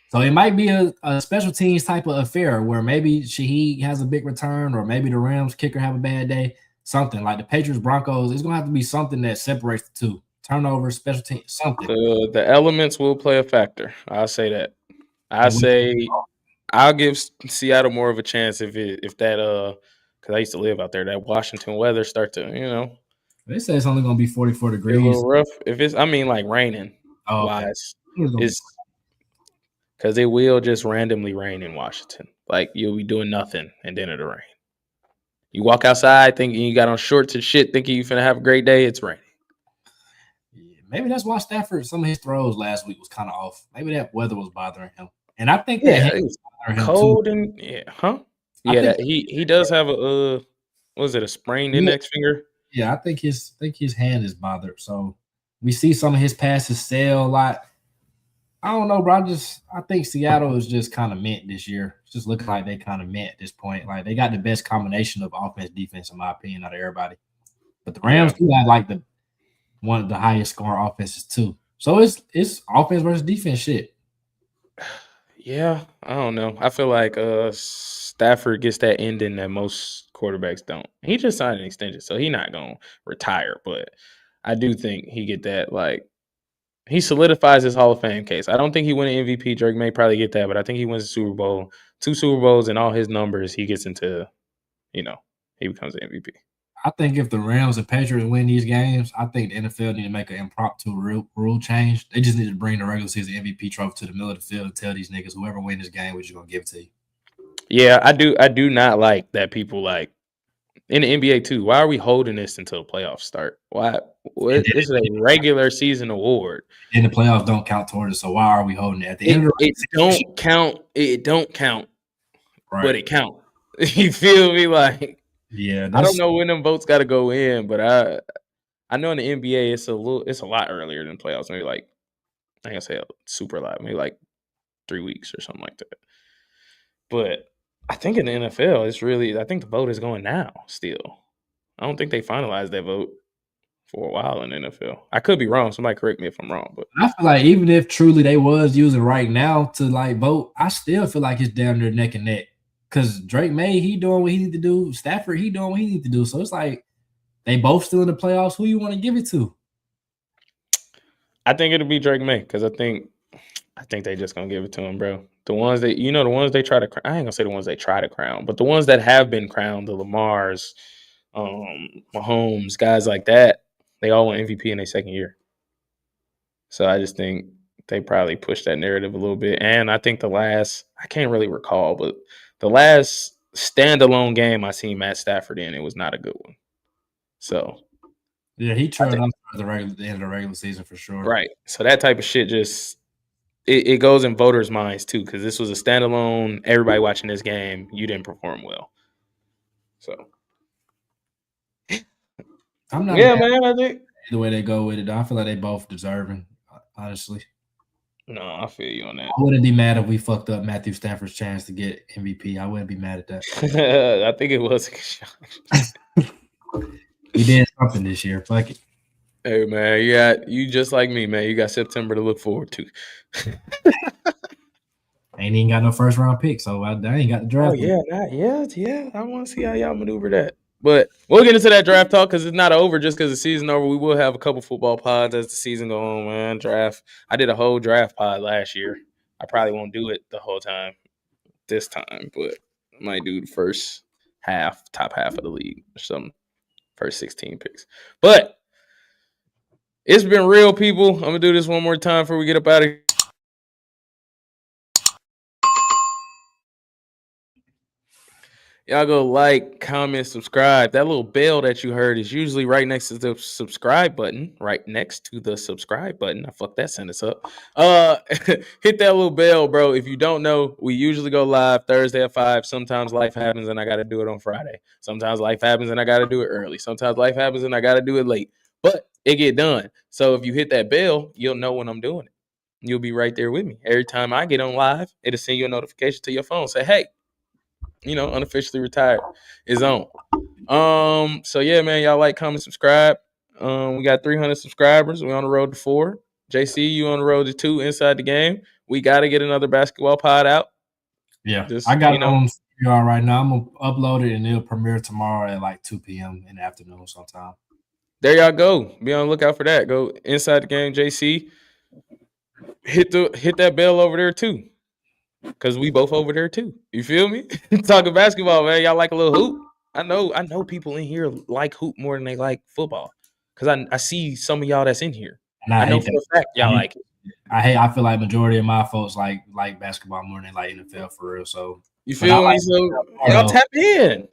So it might be a special teams type of affair where maybe Shaheed has a big return or maybe the Rams kicker have a bad day. Something like the Patriots Broncos. It's going to have to be something that separates the two. Turnover, special teams, something. The elements will play a factor. I'll say that. I'll give Seattle more of a chance if that because I used to live out there. That Washington weather start to They say it's only gonna be 44 Be a degrees. little rough. If it's, I mean, like raining Okay. wise, it's because it will just randomly rain in Washington. Like you'll be doing nothing and then it'll rain. You walk outside thinking you got on shorts and shit, thinking you're finna have a great day. It's raining. Yeah, maybe that's why Stafford, some of his throws last week was kind of off. Maybe that weather was bothering him, and I think that It was bothering him cold too. and I think that he does have a was it a sprained index finger? Yeah, I think his hand is bothered. So we see some of his passes sail a lot. I don't know, bro. I think Seattle is just kind of meant this year. It's just looking like they kind of meant at this point. Like they got the best combination of offense, defense, in my opinion, out of everybody. But the Rams do have like one of the highest scoring offenses too. So it's offense versus defense shit. Yeah, I don't know. I feel like Stafford gets that ending that most quarterbacks don't. He just signed an extension, so he's not gonna retire. But I do think he get that, like, he solidifies his Hall of Fame case. I don't think he win an MVP. Drake may probably get that, but I think he wins a Super Bowl, 2 Super Bowls, and all his numbers. He gets into, he becomes an MVP. I think if the Rams and Patriots win these games, I think the NFL need to make an impromptu rule change. They just need to bring the regular season MVP trophy to the middle of the field and tell these niggas, whoever win this game, we're just gonna give it to you. Yeah, I do not like that people like in the NBA too. Why are we holding this until the playoffs start? Why? This is a regular season award. And the playoffs don't count towards it, so why are we holding it? At the end of the don't count. It don't count, right. But it count. You feel me? Like, yeah, I don't know when them votes got to go in, but I know in the NBA it's a lot earlier than playoffs. Maybe like I ain't gonna say super lot, maybe like 3 weeks or something like that. But I think in the NFL, I think the vote is going now still. I don't think they finalized that vote for a while in the NFL. I could be wrong. Somebody correct me if I'm wrong. But I feel like even if truly they was using right now to like vote, I still feel like it's down there neck and neck. Because Drake May, he doing what he need to do. Stafford, he doing what he need to do. So it's like they both still in the playoffs. Who you want to give it to? I think it'll be Drake May because I think they just gonna give it to him, bro. The ones that the ones they try to I ain't gonna say the ones they try to crown, but the ones that have been crowned, the Lamars, Mahomes, guys like that, they all won MVP in their second year. So I just think they probably pushed that narrative a little bit. And I think I can't really recall, but the last standalone game I seen Matt Stafford in, it was not a good one. So yeah, he tried out at the end of the regular season for sure. Right. So that type of shit just it goes in voters' minds too, because this was a standalone. Everybody watching this game, you didn't perform well. So I'm not man. I think the way they go with it. I feel like they both deserving, honestly. No, I feel you on that. I wouldn't be mad if we fucked up Matthew Stafford's chance to get MVP. I wouldn't be mad at that. I think it was a good shot. We did something this year. Fuck it. Hey man, you just like me, man. You got September to look forward to. Ain't even got no first round pick, so I ain't got the draft. Oh yeah, yeah. I want to see how y'all maneuver that. But we'll get into that draft talk because it's not over just because the season over. We will have a couple football pods as the season goes on, man. Draft. I did a whole draft pod last year. I probably won't do it the whole time this time, but I might do the first top half of the league or something. First 16 picks. But it's been real, people. I'm going to do this one more time before we get up out of here. Y'all go like, comment, subscribe. That little bell that you heard is usually right next to the subscribe button. Right next to the subscribe button. I fucked that sentence up. Hit that little bell, bro. If you don't know, we usually go live Thursday at 5. Sometimes life happens and I got to do it on Friday. Sometimes life happens and I got to do it early. Sometimes life happens and I got to do it late. But it get done. So if you hit that bell, you'll know when I'm doing it. You'll be right there with me. Every time I get on live, it'll send you a notification to your phone. Say, hey, Unofficially Retired is on. So yeah, man, y'all like, comment, subscribe. We got 300 subscribers. We're on the road to 4. JC, you on the road to 2 inside the game. We got to get another basketball pod out. Yeah, I got it on CBR right now. I'm gonna upload it and it'll premiere tomorrow at like 2 p.m. in the afternoon sometime. There y'all go. Be on the lookout for that. Go inside the game, JC. Hit that bell over there too. Cause we both over there too. You feel me? Talking basketball, man. Y'all like a little hoop? I know people in here like hoop more than they like football. because I see some of y'all that's in here. And I know for a fact y'all like it. I feel like majority of my folks like basketball more than like NFL for real. So you feel me? So y'all tap in.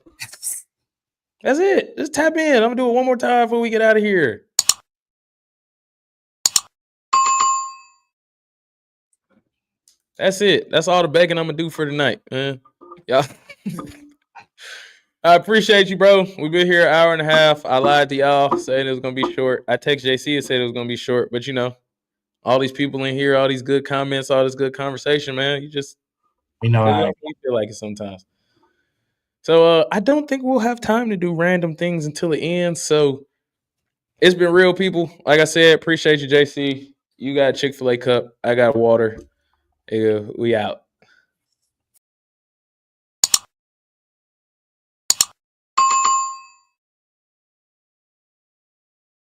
That's it. Just tap in. I'm gonna do it one more time before we get out of here. That's it. That's all the begging I'm gonna do for tonight, man. Y'all. I appreciate you, bro. We've been here an hour and a half. I lied to y'all saying it was gonna be short. I text JC and said it was gonna be short, but all these people in here, all these good comments, all this good conversation, man. You don't feel like it sometimes. So I don't think we'll have time to do random things until the end. So it's been real, people. Like I said, appreciate you, JC. You got a Chick-fil-A cup. I got water. We out.